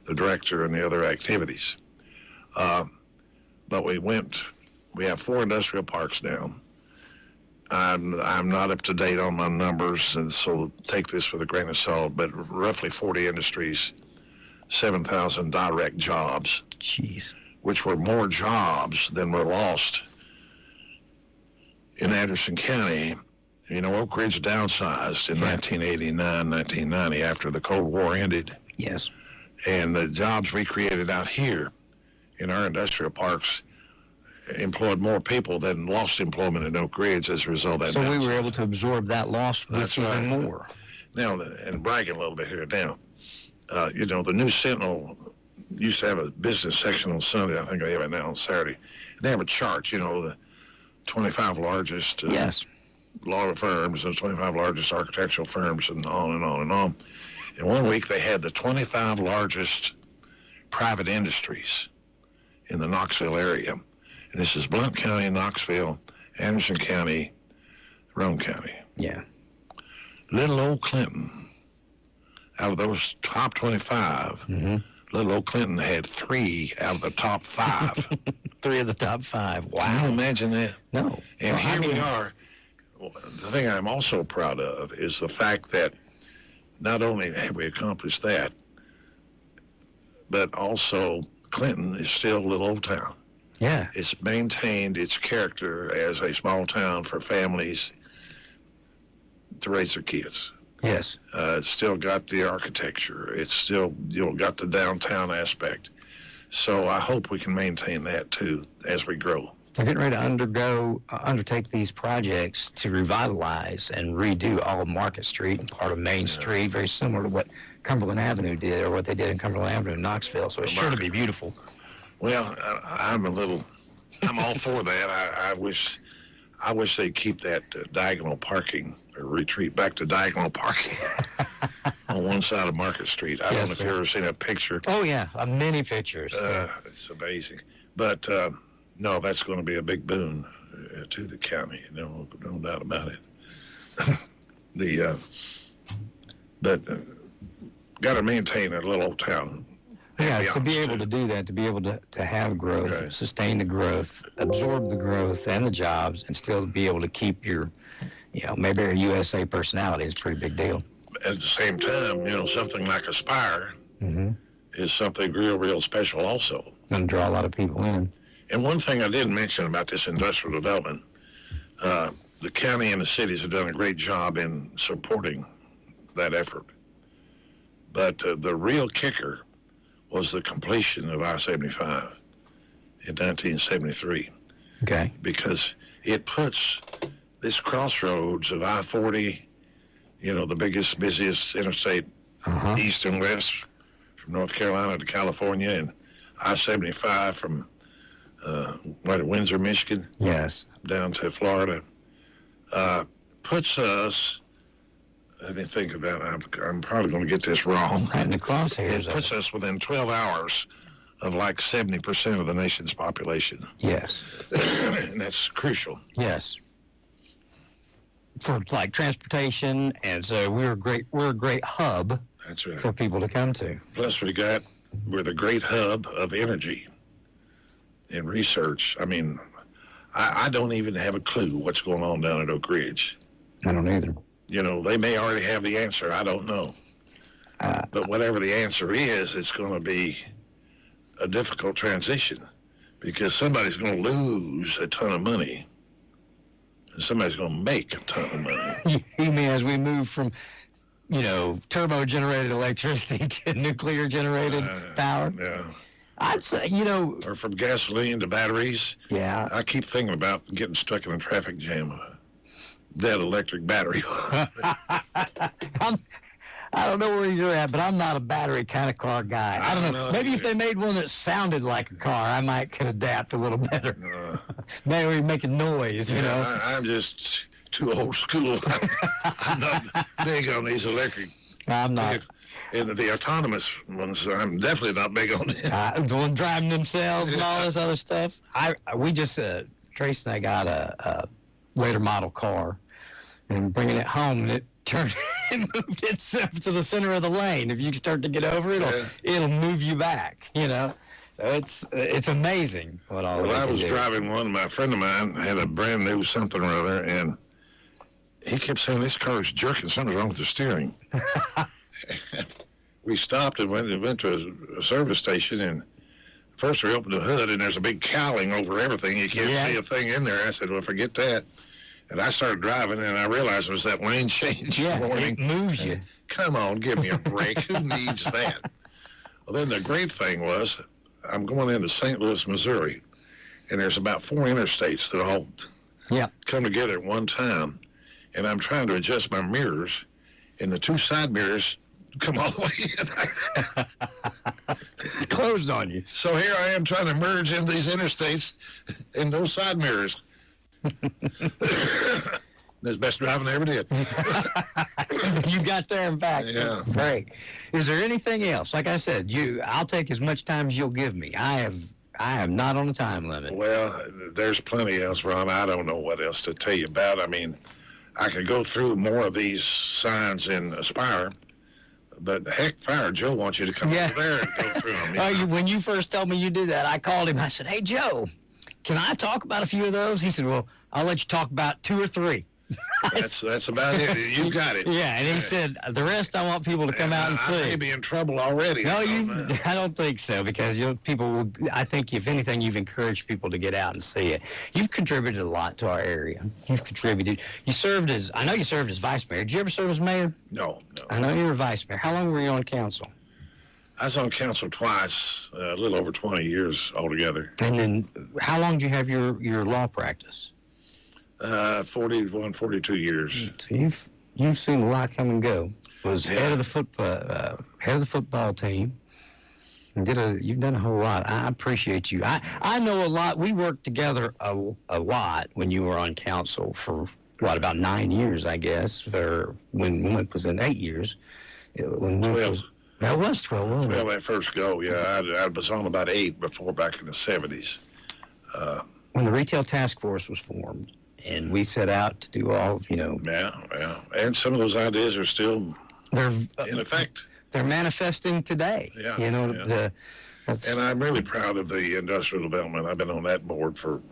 the director and the other activities. But we have 4 industrial parks now. I'm not up to date on my numbers, and so take this with a grain of salt, but roughly 40 industries, 7,000 direct jobs. Jeez. Which were more jobs than were lost in Anderson County. You know, Oak Ridge downsized in 1989, 1990 after the Cold War ended. Yes. And the jobs we created out here in our industrial parks employed more people than lost employment in Oak Ridge as a result of that. So we were able to absorb that loss with even more. Now, and bragging a little bit here now, you know, the New Sentinel used to have a business section on Sunday. I think they have it now on Saturday. They have a chart, you know, the 25 largest law firms, the 25 largest architectural firms, and on and on and on. And one week they had the 25 largest private industries in the Knoxville area. And this is Blount County, Knoxville, Anderson County, Roane County. Yeah. little old Clinton, out of those top 25, little old Clinton had 3 out of the top 5. 3 of the top 5. Wow. Can you imagine that? No. And here we are. The thing I'm also proud of is the fact that not only have we accomplished that, but also Clinton is still a little old town. Yeah. It's maintained its character as a small town for families to raise their kids. Yes. It's still got the architecture. It's still, got the downtown aspect. So I hope we can maintain that too as we grow. They're getting ready to undertake these projects to revitalize and redo all of Market Street and part of Main Street, very similar to what Cumberland Avenue did, or what they did in Cumberland Avenue in Knoxville. So it's sure to be beautiful. Well, I'm all for that. I wish they keep that diagonal parking, or retreat back to diagonal parking on one side of Market Street. I don't know if you've ever seen a picture. Oh, yeah, many pictures. It's amazing. But no, that's going to be a big boon to the county. No doubt about it. But got to maintain a little old town. Yeah, to be able to do that, to be able to have growth, sustain the growth, absorb the growth and the jobs, and still be able to keep your, maybe a USA personality is a pretty big deal. At the same time, something like Aspire is something real special also. Going to draw a lot of people in. And one thing I didn't mention about this industrial development, the county and the cities have done a great job in supporting that effort. But the real kicker was the completion of I-75 in 1973. Okay. Because it puts this crossroads of I-40, the biggest, busiest interstate east and west from North Carolina to California, and I-75 from Windsor, Michigan, yes, down to Florida, puts us, let me think about it, I'm probably going to get this wrong. Right in the crosshairs. It puts us within 12 hours of like 70% of the nation's population. Yes. And that's crucial. Yes. For like transportation, and so we're a great hub. That's right. For people to come to. Plus we're the great hub of energy and research. I mean, I don't even have a clue what's going on down at Oak Ridge. I don't either. They may already have the answer. I don't know. But whatever the answer is, it's going to be a difficult transition because somebody's going to lose a ton of money and somebody's going to make a ton of money. You mean as we move from, turbo-generated electricity to nuclear-generated power? Yeah. I'd say, Or from gasoline to batteries. Yeah. I keep thinking about getting stuck in a traffic jam. Dead electric battery. I don't know where you're at, but I'm not a battery kind of car guy. I don't know. Maybe if they made one that sounded like a car, I could adapt a little better. Maybe making noise, I'm just too old school. I'm not big on these electric. I'm not. And the autonomous ones, I'm definitely not big on it. The one driving themselves and all this other stuff. We just, Trace and I got a later model car and bringing it home, and it moved itself to the center of the lane. If you start to get over it, it'll move you back, So it's amazing what all. Well, I was driving one. My friend of mine had a brand new something or other, and he kept saying this car is jerking. Something's wrong with the steering. We stopped and went to a service station, and first we opened the hood, and there's a big cowling over everything. You can't see a thing in there. I said, well, forget that. And I started driving, and I realized it was that lane change warning. It moves you. Come on, give me a break. Who needs that? Well, then the great thing was, I'm going into St. Louis, Missouri, and there's about 4 interstates that all come together at one time, and I'm trying to adjust my mirrors, and the 2 side mirrors come all the way in. Closed on you. So here I am trying to merge into these interstates and no side mirrors. That's the best driving I ever did. You got there and back. Yeah. Great. Is there anything else? Like I said, I'll take as much time as you'll give me. I am not on a time limit. Well, there's plenty else, Ron. I don't know what else to tell you about. I mean, I could go through more of these signs in Aspire, but heck, Fire Joe wants you to come over there and go through them. When you first told me you did that, I called him. I said, "Hey, Joe, can I talk about a few of those?" He said, "Well, I'll let you talk about 2 or 3." That's about it. You got it. Yeah, and he said, "The rest I want people to come out and see." I may be in trouble already. No, I don't think so, because people will. I think if anything, you've encouraged people to get out and see it. You've contributed a lot to our area. You've contributed. I know you served as vice mayor. Did you ever serve as mayor? No. I know you were vice mayor. How long were you on council? I was on council twice, a little over 20 years altogether. And then, how long did you have your law practice? 41, 42 years. So you've seen a lot come and go. Was head of the football team. And you've done a whole lot. I appreciate you. I know a lot. We worked together a lot when you were on council for about 9 years, I guess. Or when Wimp was in 8 years. When 12. That was 12, wasn't it? 12 at first go. Yeah, I was on about 8 before, back in the 70s. When the retail task force was formed. And we set out to do all, Yeah. And some of those ideas are still in effect. They're manifesting today. Yeah. And I'm really proud of the industrial development. I've been on that board for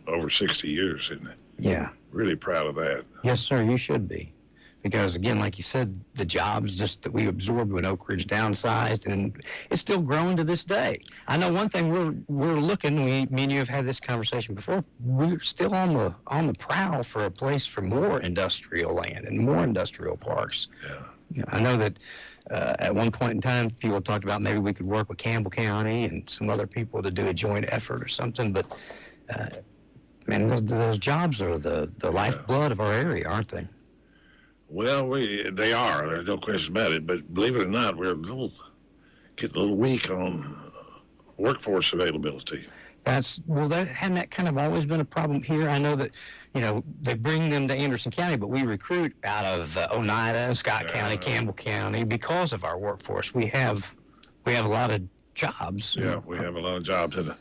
over 60 years, isn't it? Yeah. Really proud of that. Yes, sir, you should be. Because, again, like you said, the jobs just that we absorbed when Oak Ridge downsized, and it's still growing to this day. I know one thing we're looking. Me and you have had this conversation before. We're still on the prowl for a place for more industrial land and more industrial parks. Yeah. I know that at one point in time, people talked about maybe we could work with Campbell County and some other people to do a joint effort or something. But man, those jobs are the lifeblood of our area, aren't they? Well, they are. There's no question about it. But believe it or not, we're getting a little weak on workforce availability. Hadn't that kind of always been a problem here? I know that, they bring them to Anderson County, but we recruit out of Oneida, Scott County, Campbell County because of our workforce. We have a lot of jobs. Yeah, we have a lot of jobs, and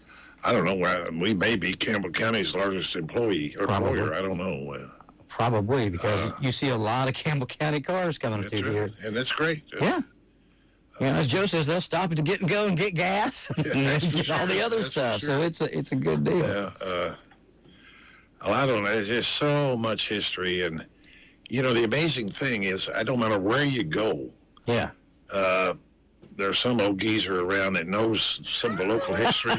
I don't know. We may be Campbell County's largest employer. I don't know. Probably, because you see a lot of Campbell County cars coming through here. And that's great. Yeah. As Joe says, they'll stop at the go and get gas and get all the other stuff. So it's a good deal. Yeah. I don't know. There's just so much history. And, the amazing thing is, I don't matter where you go. Yeah. There's some old geezer around that knows some of the local history.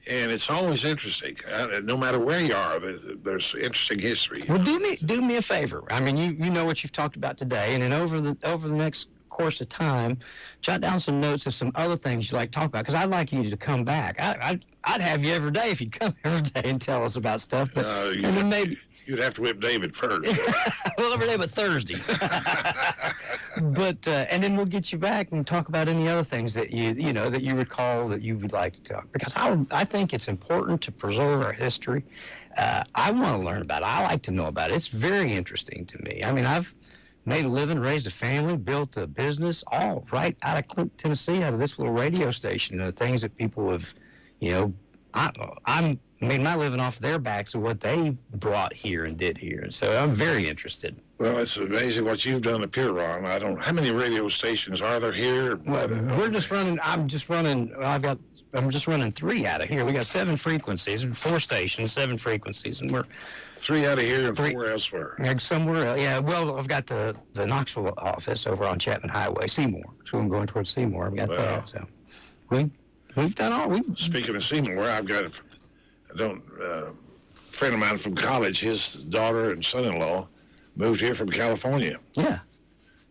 And it's always interesting. No matter where you are, there's interesting history. Well, do me a favor. I mean, you know what you've talked about today, and then over the next course of time, jot down some notes of some other things you'd like to talk about, because I'd like you to come back. I'd have you every day if you'd come every day and tell us about stuff. But maybe you'd have to whip David first. Well, every day but Thursday. But and then we'll get you back and talk about any other things that that you recall that you would like to talk. Because I think it's important to preserve our history. I want to learn about it. I like to know about it. It's very interesting to me. I mean, I've made a living, raised a family, built a business, all right out of Clinton, Tennessee, out of this little radio station. The things that people have, I made my living off their backs of what they brought here and did here. And so I'm very interested. Well, it's amazing what you've done up here, Ron. How many radio stations are there here? Well, I'm just running 3 out of here. We got 7 frequencies and 4 stations, 7 frequencies, and we're 3 out of here and 4 elsewhere. Somewhere else. Yeah, well, I've got the Knoxville office over on Chapman Highway, Seymour. So I'm going towards Seymour. I've got that. So we've done all. Speaking of Seymour, I've got a friend of mine from college. His daughter and son-in-law moved here from California. Yeah.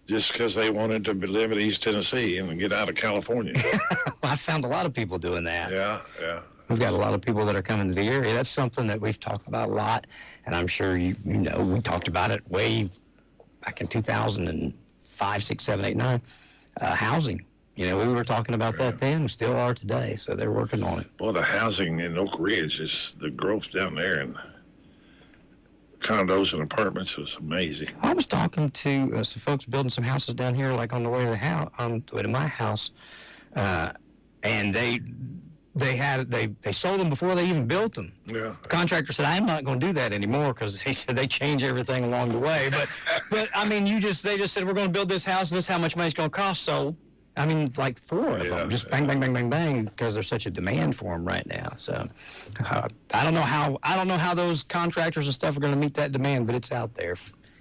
Just because they wanted to live in East Tennessee and get out of California. I found a lot of people doing that. Yeah. We've got a lot of people that are coming to the area. That's something that we've talked about a lot, and I'm sure we talked about it way back in 2005, 6, 7, 8, 9. Housing. We were talking about that then, we still are today, so they're working on it. Boy, the housing in Oak Ridge, the growth down there and condos and apartments is amazing. I was talking to some folks building some houses down here, like on the way to my house, and they sold them before they even built them. Yeah. The contractor said, I'm not going to do that anymore because he said they change everything along the way. But I mean, they just said, we're going to build this house and this is how much money it's going to cost. So, I mean, like 4 of them, just bang, bang, bang, bang, bang, because there's such a demand for them right now. So I don't know how those contractors and stuff are going to meet that demand, but it's out there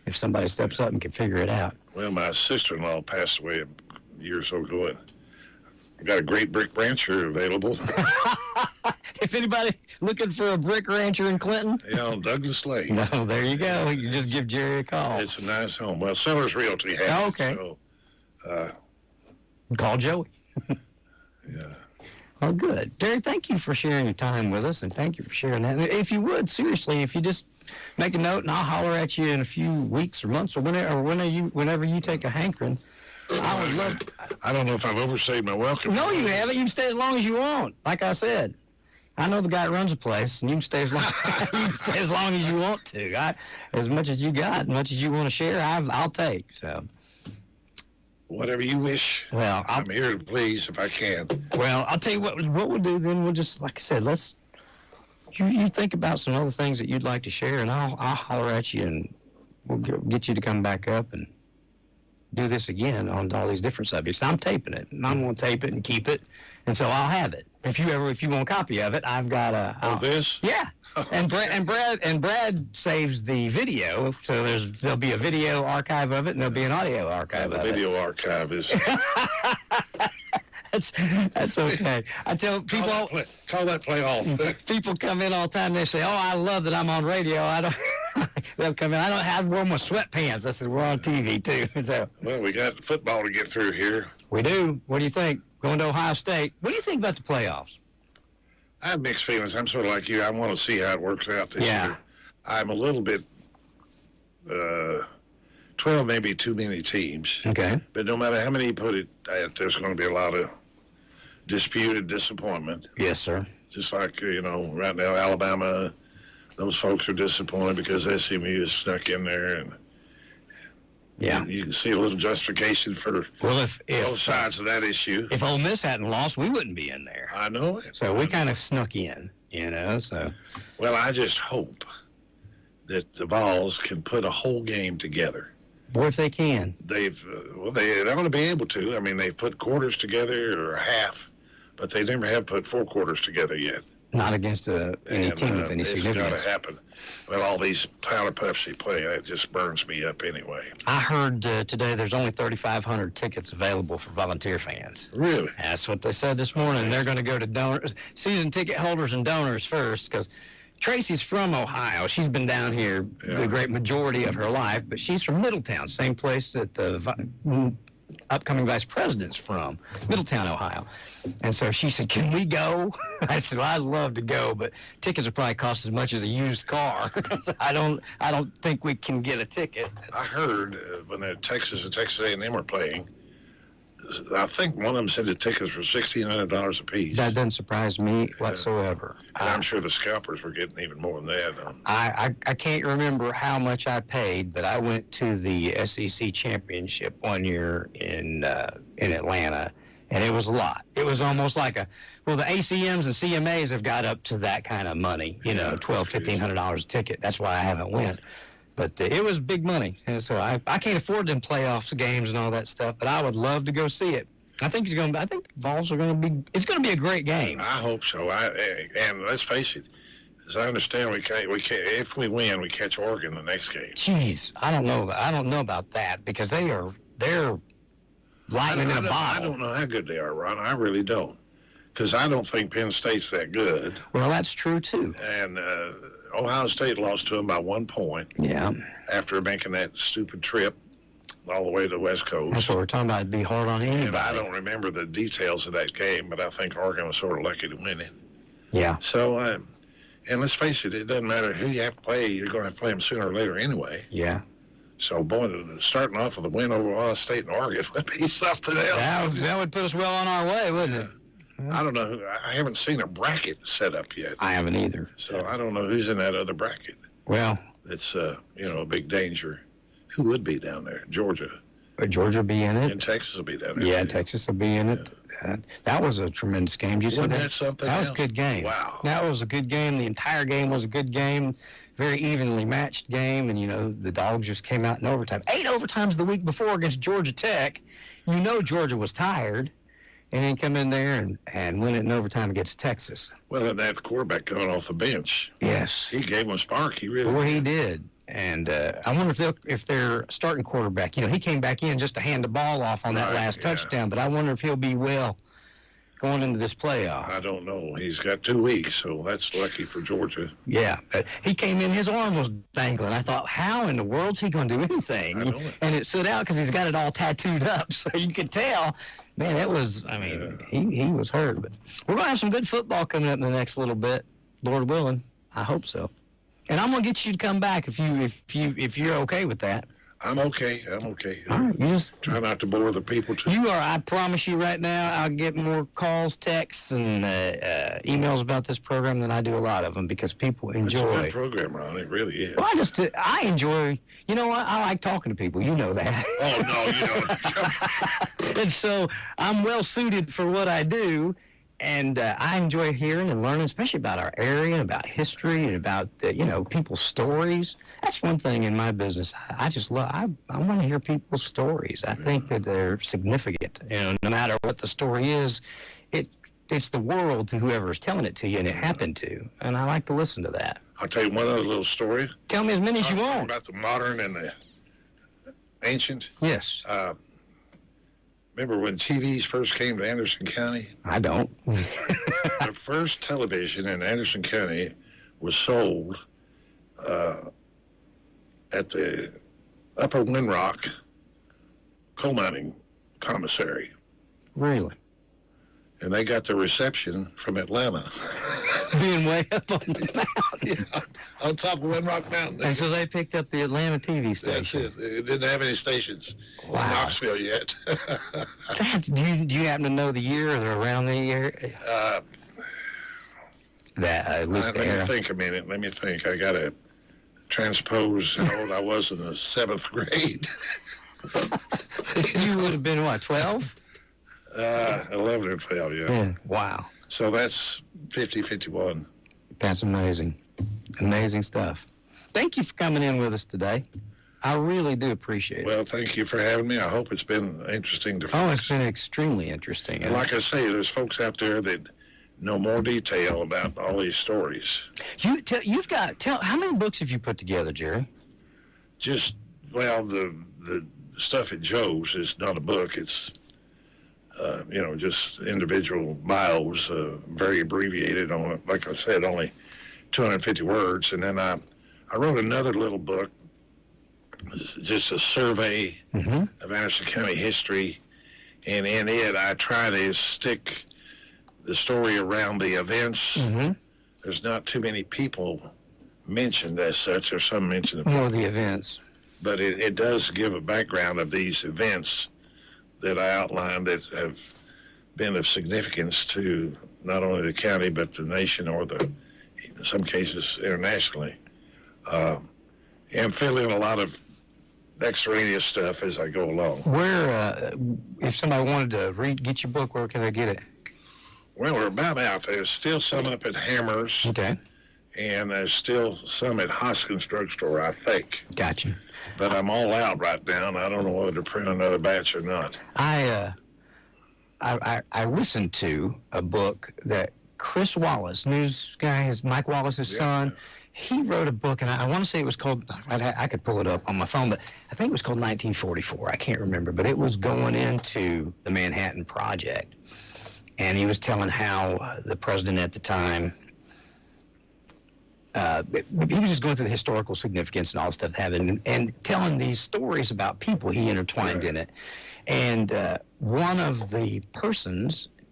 if somebody steps up and can figure it out. Well, my sister-in-law passed away a year or so ago, and I've got a great brick rancher available. If anybody looking for a brick rancher in Clinton? Yeah, on Douglas Lane. No, there you go. You just give Jerry a call. It's a nice home. Well, Sellers Realty has it. Okay. So, call Joey. yeah. Oh, good. Jerry, thank you for sharing your time with us, and thank you for sharing that. If you would, seriously, if you just make a note, and I'll holler at you in a few weeks or months or whenever you take a hankering, I would love. I don't know if I've overstayed my welcome. No, you haven't. You can stay as long as you want. Like I said, I know the guy that runs the place, and you can stay as long. You can stay as long as you want to. As much as you got, as much as you want to share, I'll take. So. Whatever you wish. Well, I'm here to please if I can. Well, I'll tell you what we'll do then. We'll just, like I said, you think about some other things that you'd like to share, and I'll holler at you, and we'll get you to come back up and do this again on all these different subjects. I'm taping it, and I'm going to tape it and keep it, and so I'll have it. If you want a copy of it, I've got a. This? Yeah. And Brad saves the video, so there'll be a video archive of it, and there'll be an audio archive of it. The video archive is. That's okay. I tell people call that play off. People come in all the time. They say, "Oh, I love that I'm on radio." They'll come in. I wore my sweatpants. I said, "We're on TV too." So. Well, we got football to get through here. We do. What do you think? Going to Ohio State. What do you think about the playoffs? I have mixed feelings. I'm sort of like you. I want to see how it works out this year. I'm a little bit 12 may be too many teams. Okay. But no matter how many you put it, there's going to be a lot of disputed disappointment. Yes, sir. Just like, right now, Alabama, those folks are disappointed because SMU is snuck in there. And yeah, you can see a little justification for both sides of that issue. If Ole Miss hadn't lost, we wouldn't be in there. I know it. So we kind of snuck in, so. Well, I just hope that the Vols can put a whole game together. Boy, if they can. They're going to be able to. I mean, they've put quarters together or half, but they never have put 4 quarters together yet. Not against any team of any significance. It's got to happen. Well, all these powder puffs they play, it just burns me up anyway. I heard today there's only 3,500 tickets available for volunteer fans. Really? That's what they said this morning. They're going to go to donors, season ticket holders and donors first, because Tracy's from Ohio. She's been down here the great majority of her life, but she's from Middletown, same place that the upcoming vice president's from, Middletown, Ohio. And so she said, "Can we go?" I said, "Well, I'd love to go, but tickets will probably cost as much as a used car." So I don't think we can get a ticket. I heard when the Texas and Texas A&M were playing, I think one of them said the tickets were $1,600 a piece. That doesn't surprise me whatsoever. And I'm sure the scalpers were getting even more than that. I can't remember how much I paid, but I went to the SEC championship one year in Atlanta, and it was a lot. It was almost like the ACMs and CMAs have got up to that kind of money, $1,200, $1,500 a ticket. That's why I haven't went. But it was big money, and so I can't afford them playoffs games and all that stuff. But I would love to go see it. I think the Vols are going to be. It's going to be a great game. I hope so. And let's face it, as I understand, we can't. If we win, we catch Oregon the next game. Jeez, I don't know about that because they're lightning in a bottle. I don't know how good they are, Ron. I really don't, because I don't think Penn State's that good. Well, that's true too. And Ohio State lost to them by 1 point. Yeah. After making that stupid trip all the way to the West Coast. That's what we're talking about. It'd be hard on anybody. And I don't remember the details of that game, but I think Oregon was sort of lucky to win it. Yeah. So, and let's face it, it doesn't matter who you have to play. You're going to have to play them sooner or later anyway. Yeah. So, boy, starting off with a win over Ohio State and Oregon would be something else. That would put us well on our way, wouldn't it? I don't know. I haven't seen a bracket set up yet. I haven't either. So I don't know who's in that other bracket. Well, it's a big danger. Who would be down there? Georgia. Would Georgia be in it? And Texas will be down there. Yeah, Texas will be in it. That was a tremendous game. Did you see Wasn't that? that something That was a else? good game. Wow. That was a good game. The entire game was a good game. Very evenly matched game, and, the Dogs just came out in overtime. 8 overtimes the week before against Georgia Tech. Georgia was tired, and then come in there and win it in overtime against Texas. Well, and that quarterback coming off the bench. Yes. He gave him a spark. He really Boy, did. he did. And I wonder if their starting quarterback, he came back in just to hand the ball off on that last touchdown, but I wonder if he'll be well going into this playoff. I don't know. He's got 2 weeks, so that's lucky for Georgia. Yeah, but he came in, his arm was dangling. I thought, how in the world's he going to do anything? And it stood out because he's got it all tattooed up, so you could tell. Man, it was, he was hurt. But we're going to have some good football coming up in the next little bit, Lord willing. I hope so. And I'm going to get you to come back if you're okay with that. I'm okay. All right, you just try not to bore the people too. You are. I promise you right now, I'll get more calls, texts, and emails about this program than I do a lot of them because people enjoy. It's a good program, Ron. It really is. Well, I enjoy. You know what? I like talking to people. You know that. Oh no, you don't. And so I'm well suited for what I do. And I enjoy hearing and learning, especially about our area and about history and about, people's stories. That's one thing in my business. I just love, I want to hear people's stories. I think that they're significant. No matter what the story is, it's the world to whoever's telling it to you and it happened to. And I like to listen to that. I'll tell you one other little story. Tell me as many as you want. About the modern and the ancient. Yes. Remember when TVs first came to Anderson County? I don't. The first television in Anderson County was sold at the Upper Windrock coal mining commissary. Really? And they got the reception from Atlanta. Being way up on the mountain. Yeah, on top of Windrock Mountain. And so they picked up the Atlanta TV station. That's it. It didn't have any stations in Knoxville yet. Do you happen to know the year or around the year? At least let me think a minute. Let me think. I got to transpose how old I was in the 7th grade. You would have been, what, 12? 11 or 12, yeah. Wow. So that's 51. That's amazing. Amazing stuff. Thank you for coming in with us today. I really do appreciate it. Well, thank you for having me. I hope it's been interesting to folks. Oh, it's been extremely interesting. And like I say, there's folks out there that know more detail about all these stories. How many books have you put together, Jerry? Just, the stuff at Joe's is not a book. It's, just individual bios, very abbreviated on, like I said, only 250 words. And then I wrote another little book, just a survey of Anderson County history. And in it, I try to stick the story around the events. There's not too many people mentioned as such. There's some mentioned. More of the events. But it does give a background of these events that I outlined that have been of significance to not only the county, but the nation or in some cases internationally. And fill in a lot of extraneous stuff as I go along. Where, if somebody wanted to get your book, where can they get it? Well, we're about out. There's still some up at Hammers. Okay. And there's still some at Hoskins Drugstore, I think. Gotcha. But I'm all out right now, and I don't know whether to print another batch or not. I listened to a book that Chris Wallace, news guy, is Mike Wallace's son. He wrote a book, and I want to say it was called, I could pull it up on my phone, but I think it was called 1944. I can't remember, but it was going into the Manhattan Project. And he was telling how the president at the time, he was just going through the historical significance and all the stuff that happened and telling these stories about people he intertwined in it. And one of the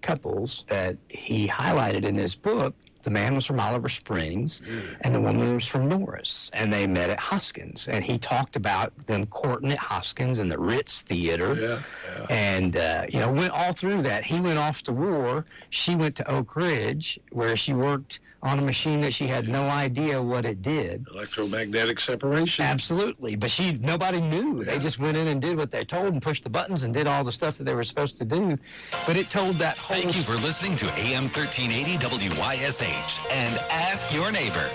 couples that he highlighted in this book The man was from Oliver Springs, and the woman was from Norris, and they met at Hoskins. And he talked about them courting at Hoskins and the Ritz Theater, and went all through that. He went off to war. She went to Oak Ridge, where she worked on a machine that she had no idea what it did. Electromagnetic separation. Absolutely, but nobody knew. They just went in and did what they told and pushed the buttons and did all the stuff that they were supposed to do. But it told that whole... Thank you for listening to AM 1380 WYSH and Ask Your Neighbor.